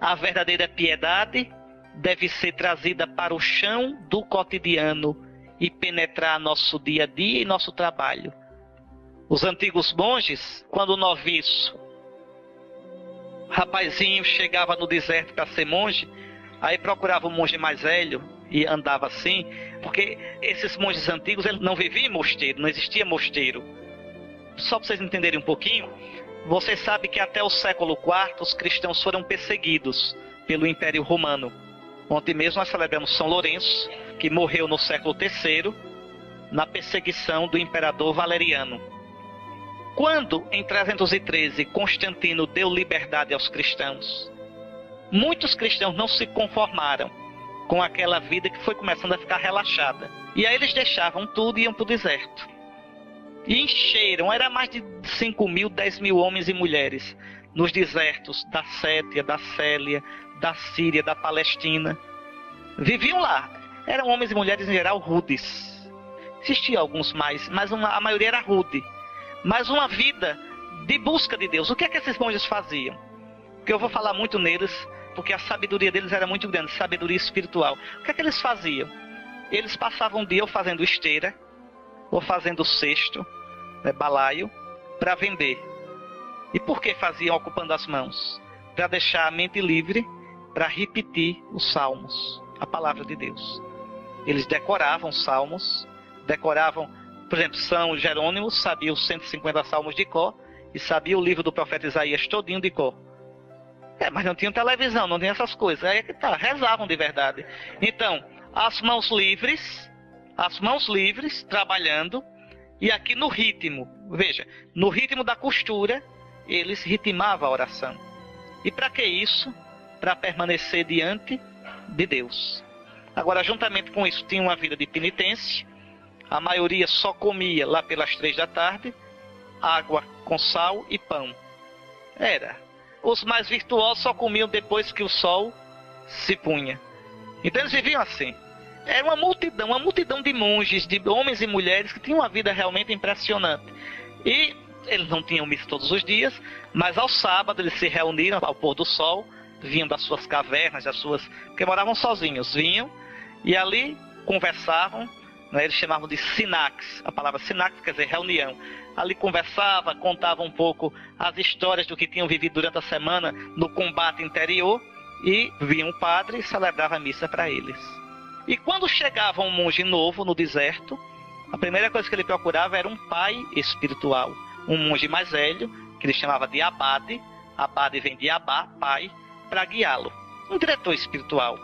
A verdadeira piedade deve ser trazida para o chão do cotidiano e penetrar nosso dia a dia e nosso trabalho. Os antigos monges, quando noviço, rapazinho chegava no deserto para ser monge, aí procurava um monge mais velho e andava assim, porque esses monges antigos eles não viviam em mosteiro, não existia mosteiro. Só para vocês entenderem um pouquinho, você sabe que até o século IV os cristãos foram perseguidos pelo Império Romano. Ontem mesmo nós celebramos São Lourenço, que morreu no século III, na perseguição do imperador Valeriano. Quando, em 313, Constantino deu liberdade aos cristãos, muitos cristãos não se conformaram com aquela vida que foi começando a ficar relaxada. E aí eles deixavam tudo e iam para o deserto. E encheram, era mais de 5 mil, 10 mil homens e mulheres nos desertos da Sétia, da Célia, da Síria, da Palestina. Viviam lá. Eram homens e mulheres em geral rudes. Existiam alguns mais, mas a maioria era rude. Mas uma vida de busca de Deus. O que é que esses monges faziam? Porque eu vou falar muito neles, porque a sabedoria deles era muito grande, sabedoria espiritual. O que é que eles faziam? Eles passavam o dia ou fazendo esteira, ou fazendo cesto, balaio, para vender. E por que faziam ocupando as mãos? Para deixar a mente livre, para repetir os salmos, a palavra de Deus. Eles decoravam os salmos, decoravam, por exemplo, São Jerônimo sabia os 150 salmos de cor, e sabia o livro do profeta Isaías todinho de cor. Mas não tinha televisão, não tinha essas coisas. Aí é que tá, rezavam de verdade. Então, as mãos livres, trabalhando, e aqui no ritmo, veja, no ritmo da costura, eles ritmavam a oração. E para que isso? Para permanecer diante de Deus. Agora, juntamente com isso, tinha uma vida de penitência. A maioria só comia lá pelas 3 da tarde, água com sal e pão. Os mais virtuosos só comiam depois que o sol se punha. Então eles viviam assim. Era uma multidão de monges, de homens e mulheres que tinham uma vida realmente impressionante. E eles não tinham missa todos os dias, mas ao sábado eles se reuniram ao pôr do sol, vinham das suas cavernas, porque moravam sozinhos, vinham e ali conversavam, eles chamavam de sinax, a palavra sinax quer dizer reunião. Ali conversava, contava um pouco as histórias do que tinham vivido durante a semana no combate interior, e vinha um padre e celebrava a missa para eles. E quando chegava um monge novo no deserto, a primeira coisa que ele procurava era um pai espiritual, um monge mais velho, que ele chamava de abade. Abade vem de abá, pai, para guiá-lo. Um diretor espiritual,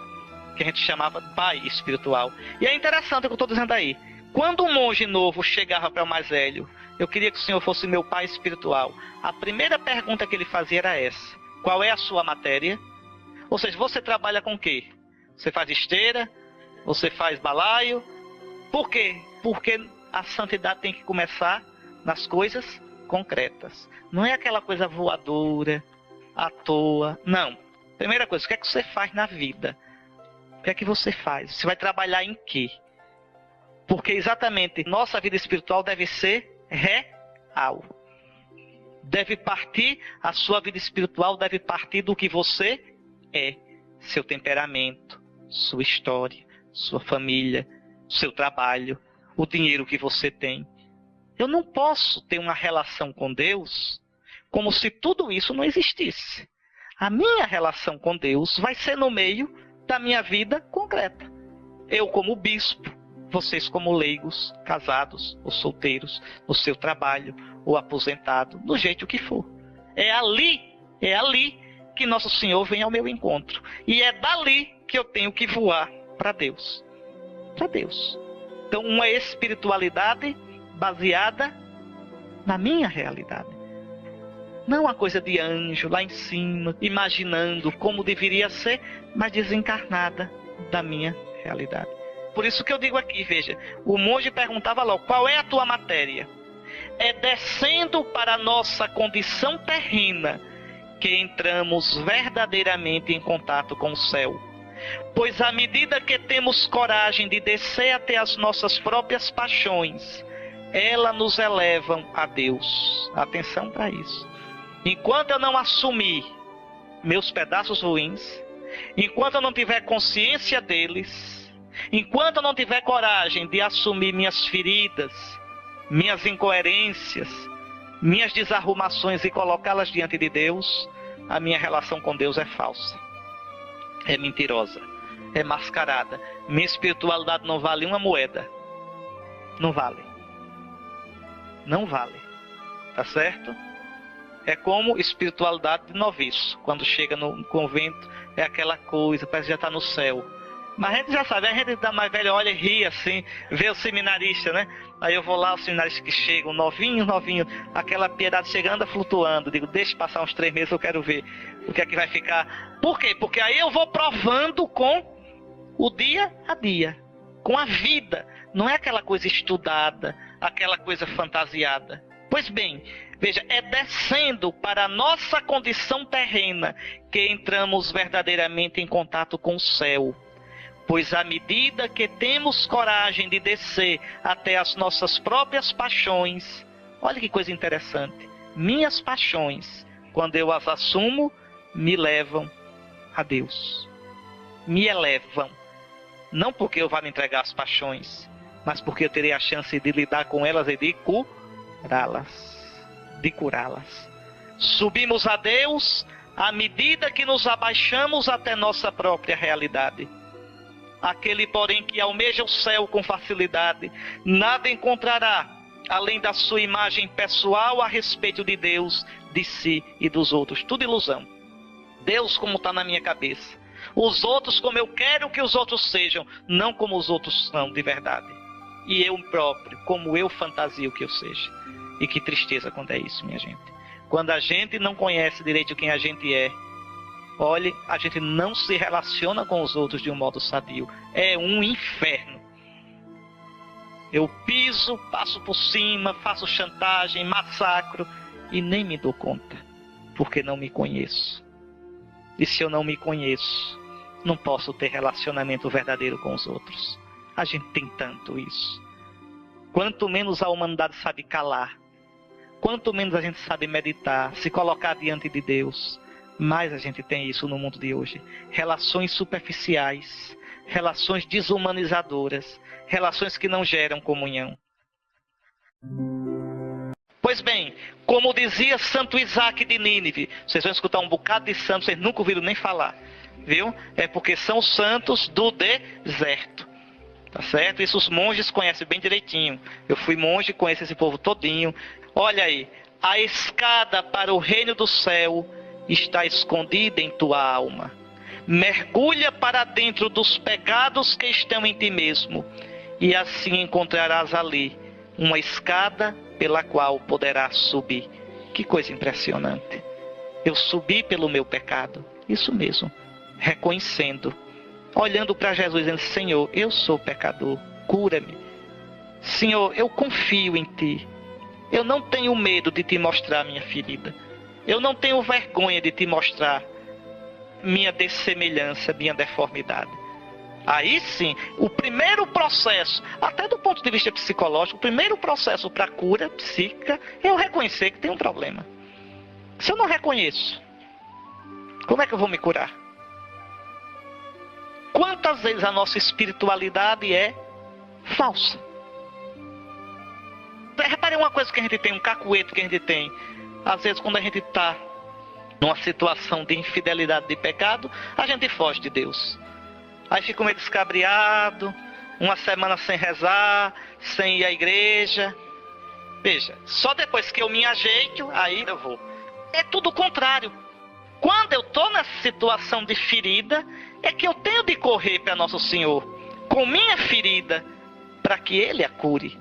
que a gente chamava de pai espiritual. E é interessante o que eu estou dizendo aí. Quando um monge novo chegava para o mais velho, eu queria que o senhor fosse meu pai espiritual. A primeira pergunta que ele fazia era essa: qual é a sua matéria? Ou seja, você trabalha com o quê? Você faz esteira? Você faz balaio? Por quê? Porque a santidade tem que começar nas coisas concretas. Não é aquela coisa voadora, à toa. Não. Primeira coisa, o que é que você faz na vida? O que é que você faz? Você vai trabalhar em quê? Porque exatamente nossa vida espiritual deve ser real. A sua vida espiritual deve partir do que você é. seu temperamento, sua história, sua família, seu trabalho, o dinheiro que você tem. Eu não posso ter uma relação com Deus como se tudo isso não existisse. A minha relação com Deus vai ser no meio da minha vida concreta. Eu como bispo, vocês como leigos, casados ou solteiros, no seu trabalho ou aposentado, do jeito que for. É ali que Nosso Senhor vem ao meu encontro. E é dali que eu tenho que voar para Deus. Para Deus. Então, uma espiritualidade baseada na minha realidade. Não uma coisa de anjo lá em cima, imaginando como deveria ser, mas desencarnada da minha realidade. Por isso que eu digo aqui, veja, o monge perguntava logo, qual é a tua matéria? É descendo para a nossa condição terrena que entramos verdadeiramente em contato com o céu. Pois à medida que temos coragem de descer até as nossas próprias paixões, elas nos elevam a Deus. Atenção para isso. Enquanto eu não assumir meus pedaços ruins, enquanto eu não tiver consciência deles, enquanto eu não tiver coragem de assumir minhas feridas, minhas incoerências, minhas desarrumações e colocá-las diante de Deus, a minha relação com Deus é falsa, é mentirosa, é mascarada. Minha espiritualidade não vale uma moeda. Não vale. Não vale. Tá certo? É como espiritualidade de noviço. Quando chega no convento, é aquela coisa, parece que já está no céu. Mas a gente já sabe, a gente da mais velha olha e ri assim, vê o seminarista, né? Aí eu vou lá, os seminaristas que chegam, novinho, aquela piedade chegando, flutuando. Digo, deixa passar uns 3 meses, eu quero ver o que é que vai ficar. Por quê? Porque aí eu vou provando com o dia a dia, com a vida. Não é aquela coisa estudada, aquela coisa fantasiada. Pois bem, veja, é descendo para a nossa condição terrena que entramos verdadeiramente em contato com o céu. Pois à medida que temos coragem de descer até as nossas próprias paixões, olha que coisa interessante, minhas paixões, quando eu as assumo, me levam a Deus. Me elevam. Não porque eu vá me entregar às paixões, mas porque eu terei a chance de lidar com elas e de curá-las. Subimos a Deus à medida que nos abaixamos até nossa própria realidade. Aquele, porém, que almeja o céu com facilidade, nada encontrará além da sua imagem pessoal a respeito de Deus, de si e dos outros. Tudo ilusão. Deus como está na minha cabeça. Os outros como eu quero que os outros sejam, não como os outros são de verdade. E eu próprio, como eu fantasio que eu seja. E que tristeza quando é isso, minha gente. Quando a gente não conhece direito quem a gente é, olhe, a gente não se relaciona com os outros de um modo sadio. É um inferno. Eu piso, passo por cima, faço chantagem, massacro e nem me dou conta, porque não me conheço. E se eu não me conheço, não posso ter relacionamento verdadeiro com os outros. A gente tem tanto isso. Quanto menos a humanidade sabe calar, quanto menos a gente sabe meditar, se colocar diante de Deus, mais a gente tem isso no mundo de hoje. Relações superficiais, relações desumanizadoras, relações que não geram comunhão. Pois bem, como dizia Santo Isaac de Nínive, vocês vão escutar um bocado de santos, vocês nunca ouviram nem falar, viu? É porque são santos do deserto. Tá certo? Isso os monges conhecem bem direitinho. Eu fui monge, conheço esse povo todinho. Olha aí, a escada para o reino do céu está escondida em tua alma. Mergulha para dentro dos pecados que estão em ti mesmo, e assim encontrarás ali uma escada pela qual poderás subir. Que coisa impressionante. Eu subi pelo meu pecado. Isso mesmo, reconhecendo, olhando para Jesus, dizendo: Senhor, eu sou pecador, cura-me. Senhor, eu confio em Ti. Eu não tenho medo de Te mostrar minha ferida. Eu não tenho vergonha de Te mostrar minha dessemelhança, minha deformidade. Aí sim, o primeiro processo, até do ponto de vista psicológico, o primeiro processo para a cura psíquica é eu reconhecer que tem um problema. Se eu não reconheço, como é que eu vou me curar? Quantas vezes a nossa espiritualidade é falsa? Reparem uma coisa que a gente tem, um cacuete que a gente tem. Às vezes quando a gente está numa situação de infidelidade, de pecado, a gente foge de Deus. Aí fica meio descabriado, uma semana sem rezar, sem ir à igreja. Veja, só depois que eu me ajeito, aí eu vou. É tudo o contrário. Quando eu estou nessa situação de ferida, é que eu tenho de correr para Nosso Senhor com minha ferida, para que Ele a cure.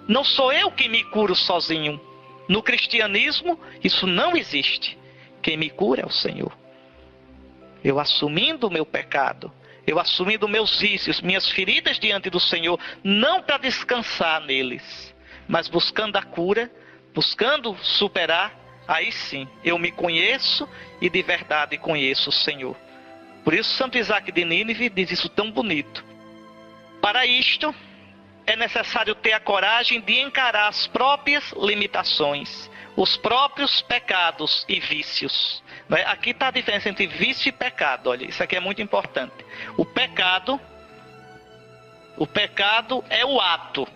Não sou eu que me curo sozinho. No cristianismo, isso não existe. Quem me cura é o Senhor. Eu assumindo o meu pecado, eu assumindo meus vícios, minhas feridas diante do Senhor, não para descansar neles, mas buscando a cura, buscando superar, aí sim, eu me conheço e de verdade conheço o Senhor. Por isso Santo Isaac de Nínive diz isso tão bonito. Para isto, é necessário ter a coragem de encarar as próprias limitações, os próprios pecados e vícios. Aqui está a diferença entre vício e pecado. Olha, isso aqui é muito importante. O pecado é o ato.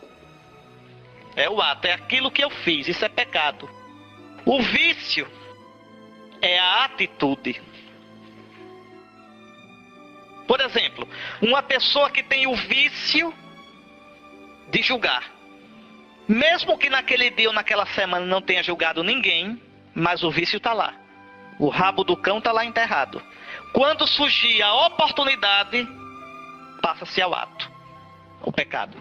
É o ato, é aquilo que eu fiz, isso é pecado. O vício é a atitude. Por exemplo, uma pessoa que tem o vício de julgar. Mesmo que naquele dia ou naquela semana não tenha julgado ninguém, mas o vício está lá. O rabo do cão está lá enterrado. Quando surgir a oportunidade, passa-se ao ato, o pecado.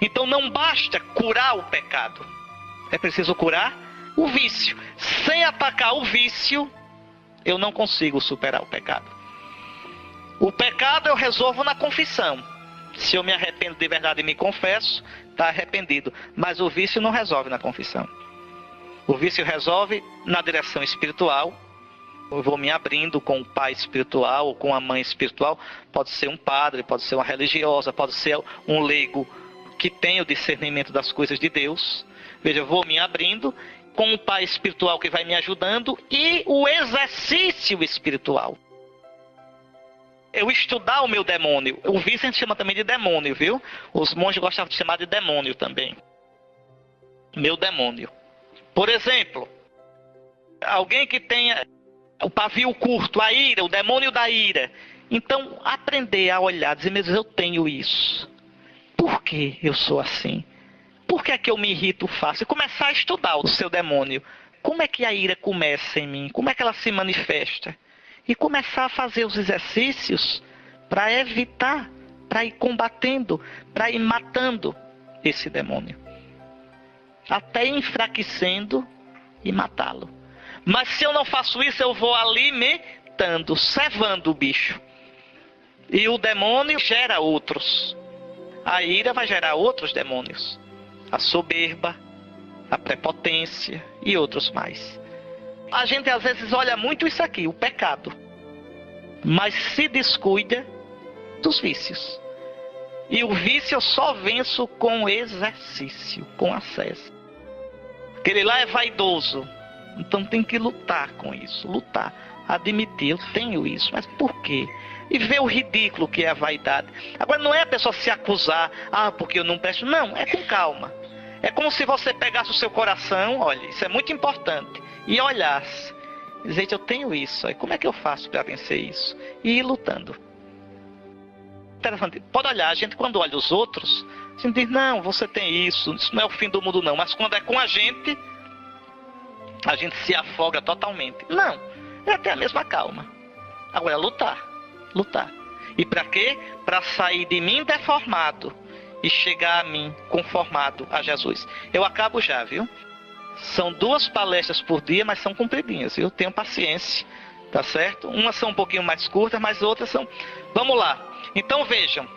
Então não basta curar o pecado, é preciso curar o vício. Sem atacar o vício, eu não consigo superar o pecado. O pecado eu resolvo na confissão. Se eu me arrependo de verdade e me confesso, está arrependido. Mas o vício não resolve na confissão. O vício resolve na direção espiritual. Eu vou me abrindo com o pai espiritual ou com a mãe espiritual. Pode ser um padre, pode ser uma religiosa, pode ser um leigo que tem o discernimento das coisas de Deus. Veja, eu vou me abrindo com o pai espiritual que vai me ajudando e o exercício espiritual. Eu estudar o meu demônio. O vício a gente chama também de demônio, viu? Os monges gostavam de chamar de demônio também. Meu demônio. Por exemplo, alguém que tenha o pavio curto, a ira, o demônio da ira. Então, aprender a olhar, dizer, meu Deus, eu tenho isso. Por que eu sou assim? Por que é que eu me irrito fácil? E começar a estudar o seu demônio. Como é que a ira começa em mim? Como é que ela se manifesta? E começar a fazer os exercícios para evitar, para ir combatendo, para ir matando esse demônio. Até enfraquecendo e matá-lo. Mas se eu não faço isso, eu vou alimentando, cevando o bicho. E o demônio gera outros. A ira vai gerar outros demônios. A soberba, a prepotência e outros mais. A gente às vezes olha muito isso aqui, o pecado, mas se descuida dos vícios. E o vício eu só venço com exercício, com acesso. Aquele lá é vaidoso, então tem que lutar com isso, lutar, admitir, eu tenho isso, mas por quê? E ver o ridículo que é a vaidade. Agora não é a pessoa se acusar, porque eu não presto, não, é com calma. É como se você pegasse o seu coração, olha, isso é muito importante, e olhasse, dizer, eu tenho isso, aí como é que eu faço para vencer isso? E ir lutando. Interessante, pode olhar, a gente quando olha os outros, a gente diz, não, você tem isso não é o fim do mundo não, mas quando é com a gente se afoga totalmente. Não, é ter a mesma calma. Agora é lutar. E para quê? Para sair de mim deformado e chegar a mim conformado a Jesus. Eu acabo já, viu? São 2 palestras por dia, mas são compridinhas, viu? Tenham paciência, tá certo? Umas são um pouquinho mais curtas, mas outras são... Vamos lá. Então vejam.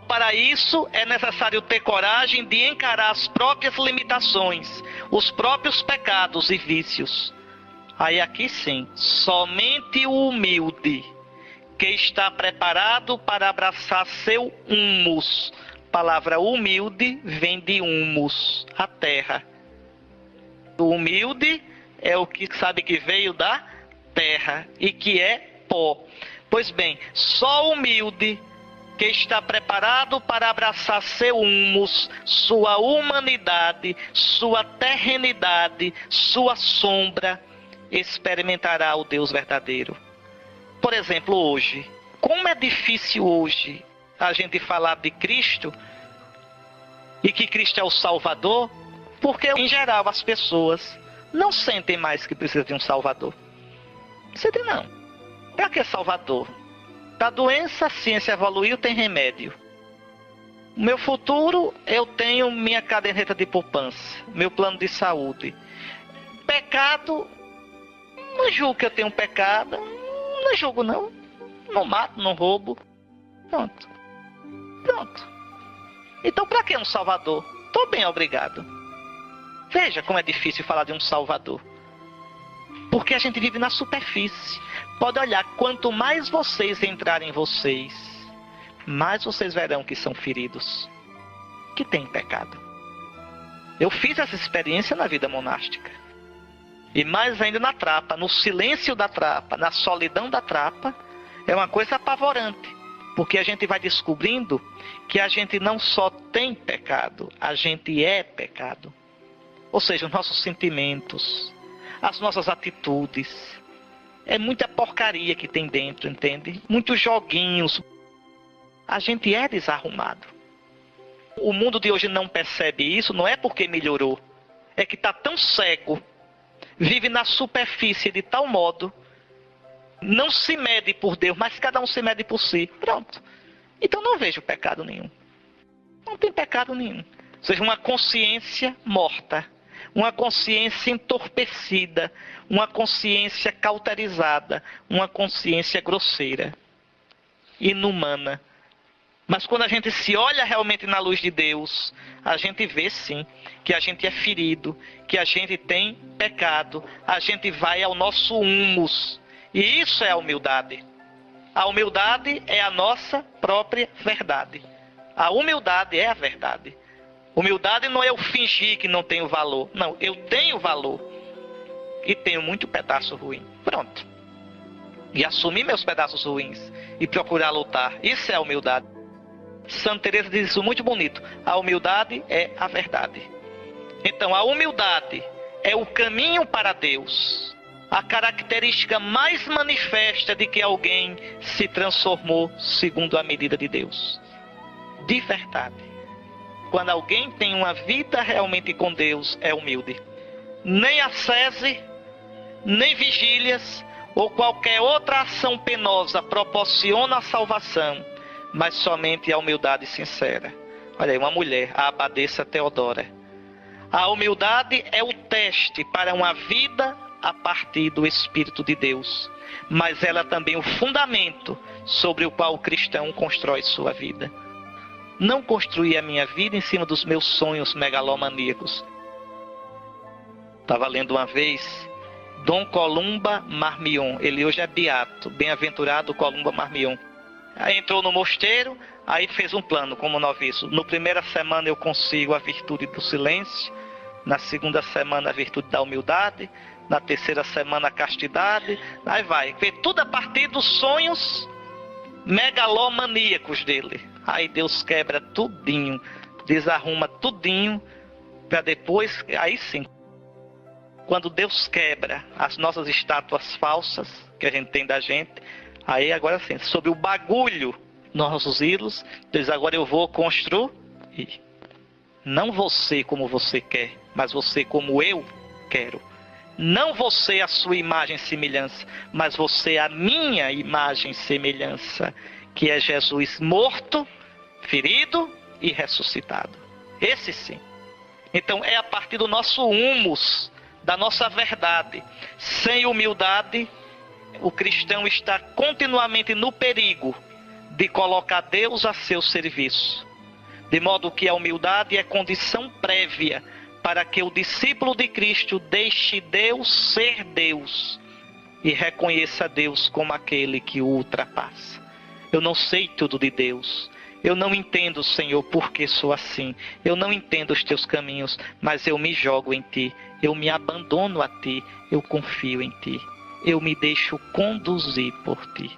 Para isso é necessário ter coragem de encarar as próprias limitações, os próprios pecados e vícios. Aí aqui sim, somente o humilde, que está preparado para abraçar seu humus. A palavra humilde vem de humus, a terra. O humilde é o que sabe que veio da terra e que é pó. Pois bem, só o humilde que está preparado para abraçar seu humus, sua humanidade, sua terrenidade, sua sombra, experimentará o Deus verdadeiro. Por exemplo, hoje, como é difícil hoje a gente falar de Cristo e que Cristo é o Salvador, porque em geral as pessoas não sentem mais que precisam de um Salvador. Sentem não. Para que Salvador? Da doença, a ciência evoluiu, tem remédio. No meu futuro, eu tenho minha caderneta de poupança, meu plano de saúde. Pecado, não julgo que eu tenho pecado, não julgo não. Não mato, não roubo. Pronto. Então para que um Salvador? Tô bem, obrigado. Veja como é difícil falar de um Salvador. Porque a gente vive na superfície. Pode olhar, quanto mais vocês entrarem em vocês, mais vocês verão que são feridos, que têm pecado. Eu fiz essa experiência na vida monástica. E mais ainda na trapa, no silêncio da trapa, na solidão da trapa, é uma coisa apavorante. Porque a gente vai descobrindo que a gente não só tem pecado, a gente é pecado. Ou seja, os nossos sentimentos, as nossas atitudes. É muita porcaria que tem dentro, entende? Muitos joguinhos. A gente é desarrumado. O mundo de hoje não percebe isso, não é porque melhorou. É que está tão cego. Vive na superfície de tal modo. Não se mede por Deus, mas cada um se mede por si. Pronto. Então não vejo pecado nenhum. Não tem pecado nenhum. Ou seja, uma consciência morta. Uma consciência entorpecida, uma consciência cauterizada, uma consciência grosseira, inumana. Mas quando a gente se olha realmente na luz de Deus, a gente vê sim que a gente é ferido, que a gente tem pecado, a gente vai ao nosso humus. E isso é a humildade. A humildade é a nossa própria verdade. A humildade é a verdade. Humildade não é eu fingir que não tenho valor. Não, eu tenho valor. E tenho muito pedaço ruim. Pronto. E assumir meus pedaços ruins. E procurar lutar. Isso é a humildade. Santa Teresa diz isso muito bonito. A humildade é a verdade. Então, a humildade é o caminho para Deus. A característica mais manifesta de que alguém se transformou segundo a medida de Deus. De verdade. Quando alguém tem uma vida realmente com Deus, é humilde. Nem ascese, nem vigílias, ou qualquer outra ação penosa proporciona a salvação, mas somente a humildade sincera. Olha aí, uma mulher, a abadesa Teodora. A humildade é o teste para uma vida a partir do Espírito de Deus, mas ela também é o fundamento sobre o qual o cristão constrói sua vida. Não construí a minha vida em cima dos meus sonhos megalomaníacos. Estava lendo uma vez Dom Columba Marmion. Ele hoje é beato, bem-aventurado Columba Marmion. Aí entrou no mosteiro, aí fez um plano como noviço. No primeira semana eu consigo a virtude do silêncio, na segunda semana a virtude da humildade, na terceira semana a castidade. Aí vai, vê tudo a partir dos sonhos megalomaníacos dele. Aí Deus quebra tudinho, desarruma tudinho, para depois, aí sim, quando Deus quebra as nossas estátuas falsas que a gente tem da gente, aí agora sim, sobre o bagulho, nossos ídolos, diz, agora eu vou construir. Não você como você quer, mas você como eu quero. Não você a sua imagem e semelhança, mas você a minha imagem e semelhança, que é Jesus morto, ferido e ressuscitado. Esse sim. Então é a partir do nosso humus, da nossa verdade. Sem humildade, o cristão está continuamente no perigo de colocar Deus a seu serviço. De modo que a humildade é condição prévia para que o discípulo de Cristo deixe Deus ser Deus e reconheça Deus como aquele que o ultrapassa. Eu não sei tudo de Deus. Eu não entendo, Senhor, por que sou assim. Eu não entendo os teus caminhos, mas eu me jogo em ti. Eu me abandono a ti. Eu confio em ti. Eu me deixo conduzir por ti.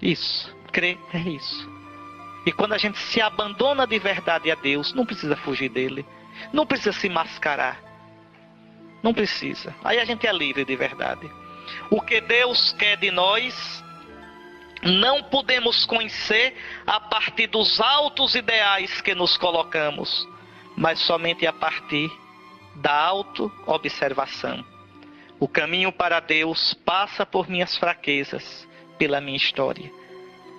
Isso, crer é isso. E quando a gente se abandona de verdade a Deus, não precisa fugir dele. Não precisa se mascarar. Não precisa. Aí a gente é livre de verdade. O que Deus quer de nós, não podemos conhecer a partir dos altos ideais que nos colocamos, mas somente a partir da auto-observação. O caminho para Deus passa por minhas fraquezas, pela minha história.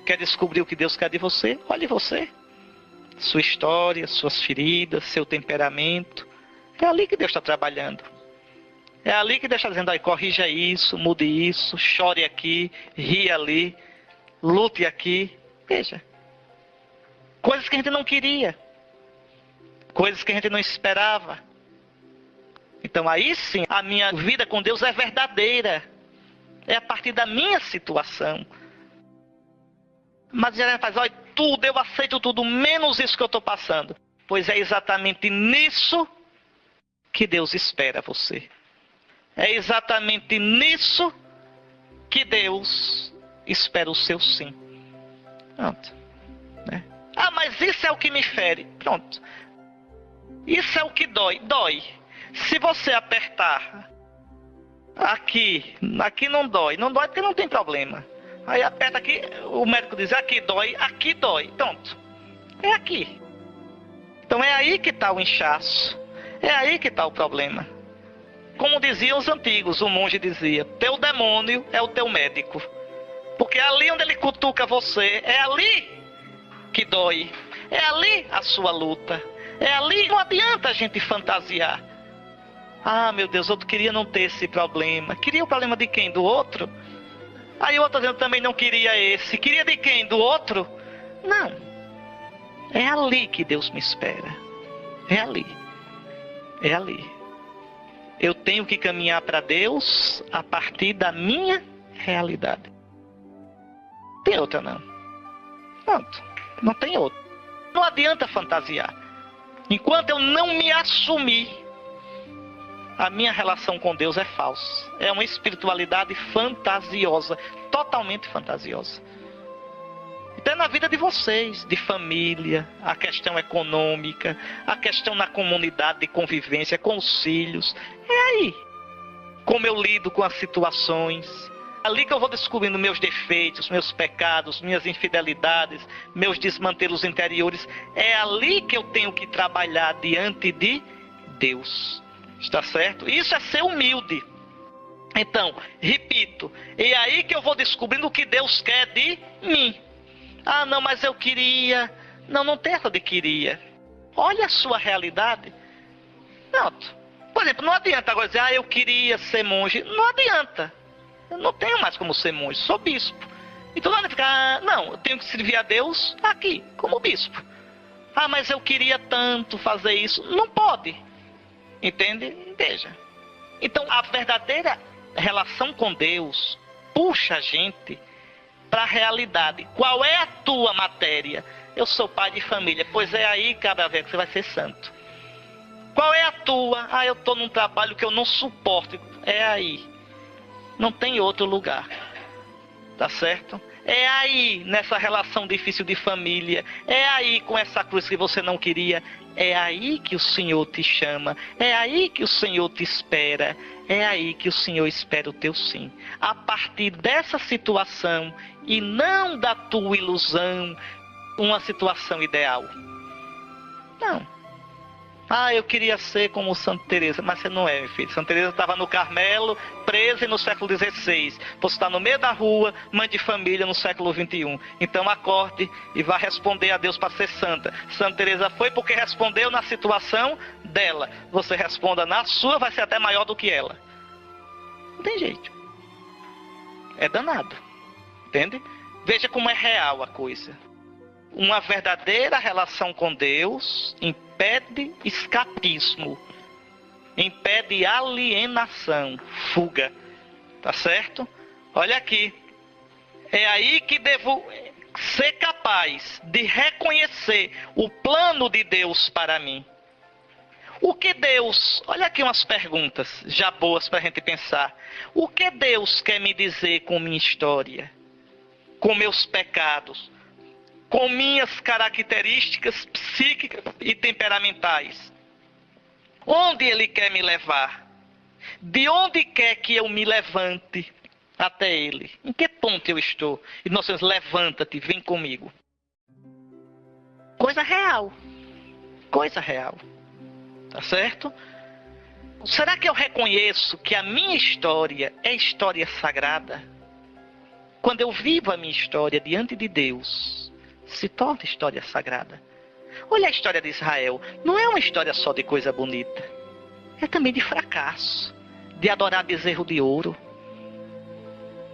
Quer descobrir o que Deus quer de você? Olhe você. Sua história, suas feridas, seu temperamento. É ali que Deus está trabalhando. É ali que Deus está dizendo, corrija isso, mude isso, chore aqui, ri ali, lute aqui. Veja. Coisas que a gente não queria. Coisas que a gente não esperava. Então aí sim, a minha vida com Deus é verdadeira. É a partir da minha situação. Mas já faz, olha, tudo, eu aceito tudo, menos isso que eu estou passando. Pois é exatamente nisso que Deus espera você. É exatamente nisso que Deus espera o seu sim. Pronto. Né? Ah, mas isso é o que me fere. Pronto. Isso é o que dói. Dói. Se você apertar aqui não dói. Não dói porque não tem problema. Aí aperta aqui, o médico diz, aqui dói. Pronto. É aqui. Então é aí que está o inchaço. É aí que está o problema. Como diziam os antigos, o monge dizia, teu demônio é o teu médico. Porque é ali onde ele cutuca você, é ali que dói. É ali a sua luta. É ali, não adianta a gente fantasiar. Ah, meu Deus, eu queria não ter esse problema. Queria o problema de quem? Do outro? Aí o outro dizendo, também não queria esse. Queria de quem? Do outro? Não. É ali que Deus me espera. É ali. É ali. Eu tenho que caminhar para Deus a partir da minha realidade. Tem outra não. Pronto. Não tem outra. Não adianta fantasiar. Enquanto eu não me assumir, a minha relação com Deus é falsa. É uma espiritualidade fantasiosa. Totalmente fantasiosa. Então é na vida de vocês, de família, a questão econômica, a questão na comunidade de convivência com os filhos. É aí. Como eu lido com as situações. Ali que eu vou descobrindo meus defeitos, meus pecados, minhas infidelidades, meus desmantelos interiores. É ali que eu tenho que trabalhar diante de Deus. Está certo? Isso é ser humilde. Então, repito, é aí que eu vou descobrindo o que Deus quer de mim. Ah, não, mas eu queria. Não tem essa de queria. Olha a sua realidade. Pronto. Por exemplo, não adianta agora dizer, eu queria ser monge. Não adianta. Eu não tenho mais como ser monge, sou bispo. Então não vai ficar, não, eu tenho que servir a Deus aqui, como bispo. Ah, mas eu queria tanto fazer isso. Não pode. Entende? Veja. Então a verdadeira relação com Deus puxa a gente para a realidade. Qual é a tua matéria? Eu sou pai de família. Pois é aí, cada vez que você vai ser santo. Qual é a tua? Ah, eu estou num trabalho que eu não suporto. É aí. Não tem outro lugar. Tá certo? É aí, nessa relação difícil de família. É aí, com essa cruz que você não queria. É aí que o Senhor te chama. É aí que o Senhor te espera. É aí que o Senhor espera o teu sim. A partir dessa situação, e não da tua ilusão, uma situação ideal. Não. Ah, eu queria ser como Santa Teresa, mas você não é, meu filho. Santa Teresa estava no Carmelo, presa no século XVI. Você está no meio da rua, mãe de família no século XXI. Então acorde e vá responder a Deus para ser santa. Santa Teresa foi porque respondeu na situação dela. Você responda na sua, vai ser até maior do que ela. Não tem jeito. É danado. Entende? Veja como é real a coisa. Uma verdadeira relação com Deus impede escapismo, impede alienação, fuga, tá certo? Olha aqui, é aí que devo ser capaz de reconhecer o plano de Deus para mim. O que Deus, olha aqui umas perguntas já boas para a gente pensar. O que Deus quer me dizer com minha história? com meus pecados, com minhas características psíquicas e temperamentais. Onde Ele quer me levar? De onde quer que eu me levante até Ele? Em que ponto eu estou? E nós dizemos, levanta-te, vem comigo. Coisa real. Coisa real. Tá certo? Será que eu reconheço que a minha história é história sagrada? Quando eu vivo a minha história diante de Deus, se torna história sagrada. Olha a história de Israel. Não é uma história só de coisa bonita. É também de fracasso. De adorar bezerro de ouro.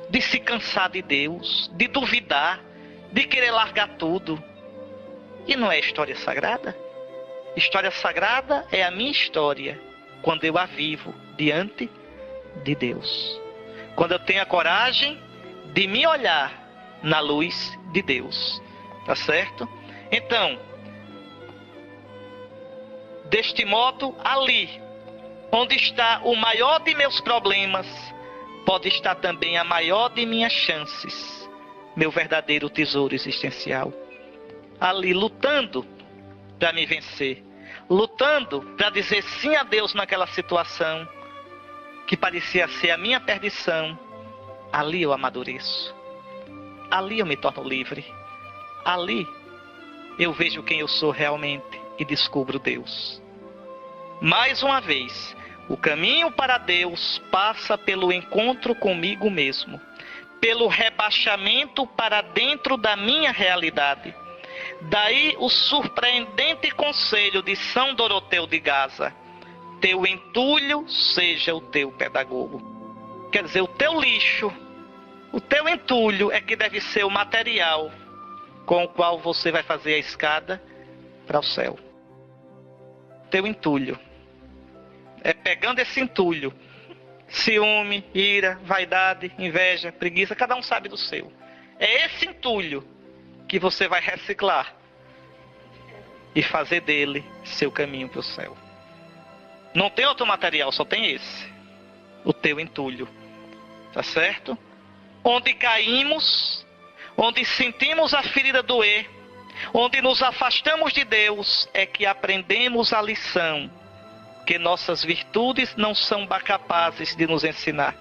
De se cansar de Deus. De duvidar. De querer largar tudo. E não é história sagrada? História sagrada é a minha história. Quando eu a vivo diante de Deus. Quando eu tenho a coragem de me olhar na luz de Deus. Tá certo? Então, deste modo, ali, onde está o maior de meus problemas, pode estar também a maior de minhas chances, meu verdadeiro tesouro existencial. Ali, lutando para me vencer, lutando para dizer sim a Deus naquela situação que parecia ser a minha perdição, ali eu amadureço, ali eu me torno livre. Ali eu vejo quem eu sou realmente e descubro Deus. Mais uma vez, o caminho para Deus passa pelo encontro comigo mesmo, pelo rebaixamento para dentro da minha realidade. Daí o surpreendente conselho de São Doroteu de Gaza: teu entulho seja o teu pedagogo. Quer dizer, o teu lixo, o teu entulho é que deve ser o material com o qual você vai fazer a escada para o céu. Teu entulho. É pegando esse entulho. Ciúme, ira, vaidade, inveja, preguiça, cada um sabe do seu. É esse entulho que você vai reciclar e fazer dele seu caminho para o céu. Não tem outro material, só tem esse. O teu entulho. Tá certo? Onde caímos, onde sentimos a ferida doer, onde nos afastamos de Deus, é que aprendemos a lição que nossas virtudes não são capazes de nos ensinar.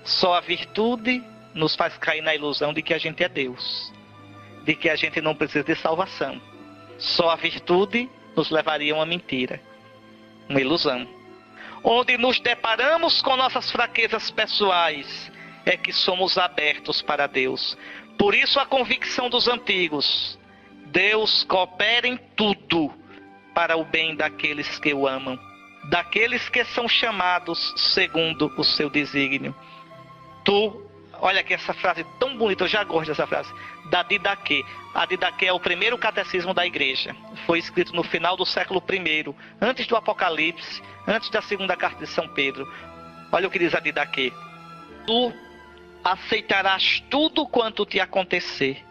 Só a virtude nos faz cair na ilusão de que a gente é Deus, de que a gente não precisa de salvação. Só a virtude nos levaria a uma mentira, uma ilusão. Onde nos deparamos com nossas fraquezas pessoais, é que somos abertos para Deus. Por isso a convicção dos antigos: Deus coopera em tudo para o bem daqueles que o amam, daqueles que são chamados segundo o seu desígnio. Olha aqui essa frase tão bonita, eu já gosto dessa frase, da Didaquê. A Didaquê é o primeiro catecismo da igreja. Foi escrito no final do século I, antes do Apocalipse, antes da segunda carta de São Pedro. Olha o que diz a Didaquê: tu aceitarás tudo quanto te acontecer,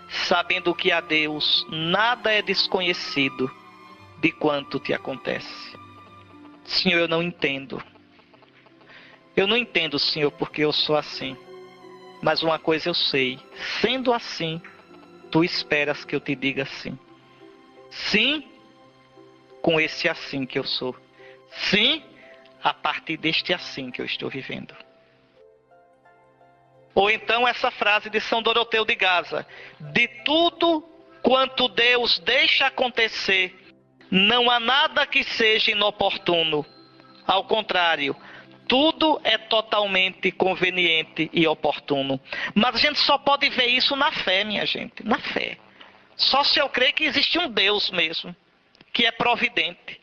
sabendo que a Deus nada é desconhecido de quanto te acontece. Senhor, eu não entendo. Eu não entendo, Senhor, porque eu sou assim. Mas uma coisa eu sei: sendo assim, tu esperas que eu te diga sim. Sim, com esse assim que eu sou. Sim, a partir deste assim que eu estou vivendo. Ou então essa frase de São Doroteu de Gaza: de tudo quanto Deus deixa acontecer, não há nada que seja inoportuno. Ao contrário, tudo é totalmente conveniente e oportuno. Mas a gente só pode ver isso na fé, minha gente. Na fé. Só se eu crer que existe um Deus mesmo, que é providente.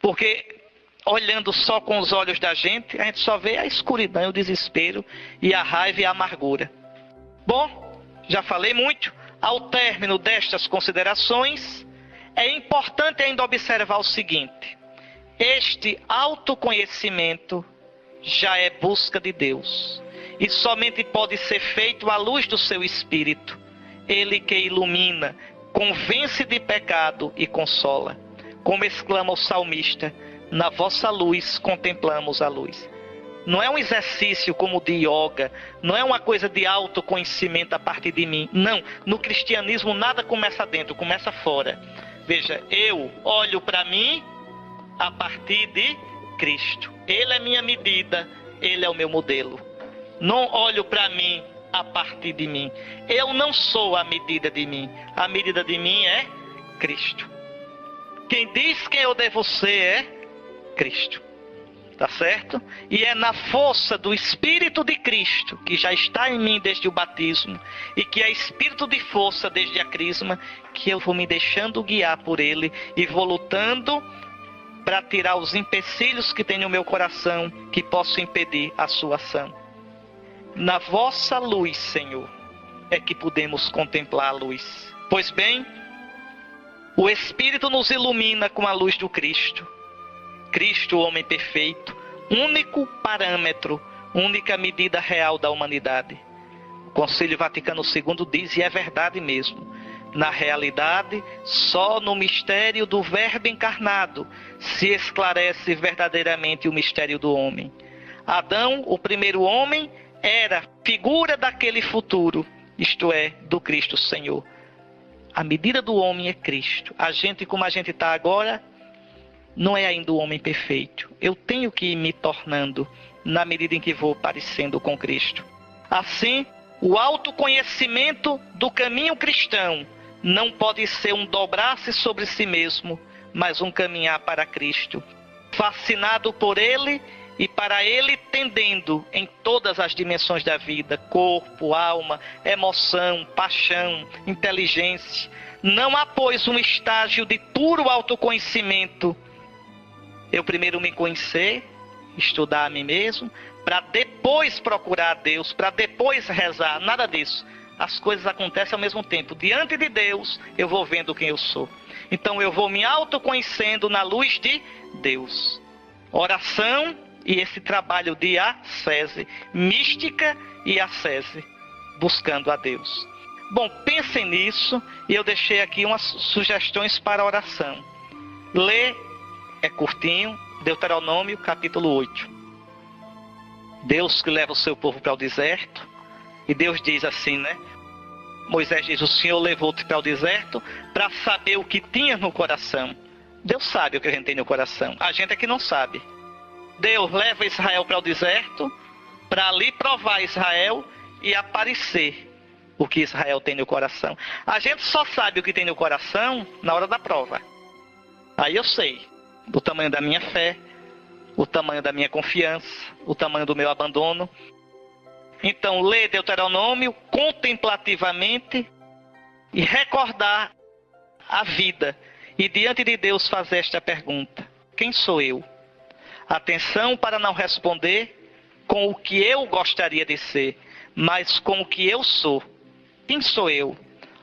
Porque olhando só com os olhos da gente, a gente só vê a escuridão, o desespero e a raiva e a amargura. Bom, já falei muito. Ao término destas considerações, é importante ainda observar o seguinte: este autoconhecimento já é busca de Deus, e somente pode ser feito à luz do seu Espírito, Ele que ilumina, convence de pecado e consola. Como exclama o salmista: na vossa luz contemplamos a luz. Não é um exercício como o de yoga, não é uma coisa de autoconhecimento a partir de mim. Não, no cristianismo nada começa dentro, começa fora. Veja, eu olho para mim a partir de Cristo. Ele é minha medida, Ele é o meu modelo. Não olho para mim a partir de mim. Eu não sou a medida de mim. A medida de mim é Cristo. Quem diz quem eu devo ser é Cristo. Tá certo? E é na força do Espírito de Cristo, que já está em mim desde o batismo, e que é Espírito de força desde a crisma, que eu vou me deixando guiar por Ele e vou lutando para tirar os empecilhos que tem no meu coração, que possam impedir a sua ação. Na vossa luz, Senhor, é que podemos contemplar a luz. Pois bem, o Espírito nos ilumina com a luz do Cristo. Cristo, o homem perfeito, único parâmetro, única medida real da humanidade. O Concílio Vaticano II diz, e é verdade mesmo, na realidade, só no mistério do Verbo encarnado se esclarece verdadeiramente o mistério do homem. Adão, o primeiro homem, era figura daquele futuro, isto é, do Cristo Senhor. A medida do homem é Cristo. A gente, como a gente está agora, não é ainda o homem perfeito. Eu tenho que ir me tornando na medida em que vou parecendo com Cristo. Assim, o autoconhecimento do caminho cristão não pode ser um dobrar-se sobre si mesmo, mas um caminhar para Cristo, fascinado por Ele e para Ele tendendo em todas as dimensões da vida, corpo, alma, emoção, paixão, inteligência. Não há, pois, um estágio de puro autoconhecimento. Eu primeiro me conhecer, estudar a mim mesmo, para depois procurar a Deus, para depois rezar. Nada disso. As coisas acontecem ao mesmo tempo. Diante de Deus, eu vou vendo quem eu sou. Então eu vou me autoconhecendo na luz de Deus. Oração e esse trabalho de ascese, mística e ascese, buscando a Deus. Bom, pensem nisso e eu deixei aqui umas sugestões para a oração. Lê, é curtinho, Deuteronômio capítulo 8. Deus que leva o seu povo para o deserto. E Deus diz assim, né? Moisés diz, o Senhor levou-te para o deserto para saber o que tinha no coração. Deus sabe o que a gente tem no coração. A gente é que não sabe. Deus leva Israel para o deserto para ali provar Israel e aparecer o que Israel tem no coração. A gente só sabe o que tem no coração na hora da prova. Aí eu sei o tamanho da minha fé, o tamanho da minha confiança, o tamanho do meu abandono. Então, ler Deuteronômio contemplativamente e recordar a vida. E diante de Deus fazer esta pergunta: quem sou eu? Atenção para não responder com o que eu gostaria de ser, mas com o que eu sou. Quem sou eu?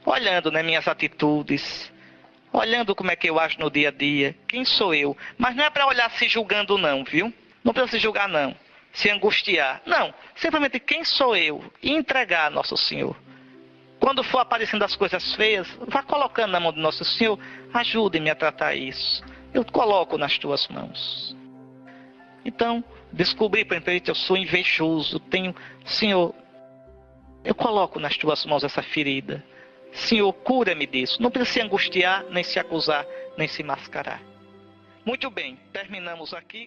Olhando nas minhas atitudes, olhando como é que eu acho no dia a dia. Quem sou eu? Mas não é para olhar se julgando não, viu? Não precisa se julgar não, se angustiar. Não, simplesmente quem sou eu? E entregar a Nosso Senhor. Quando for aparecendo as coisas feias, vá colocando na mão do Nosso Senhor. Ajude-me a tratar isso. Eu coloco nas tuas mãos. Então, descobri, por exemplo, eu sou invejoso. Senhor, eu coloco nas tuas mãos essa ferida. Senhor, cura-me disso. Não precisa se angustiar, nem se acusar, nem se mascarar. Muito bem, terminamos aqui.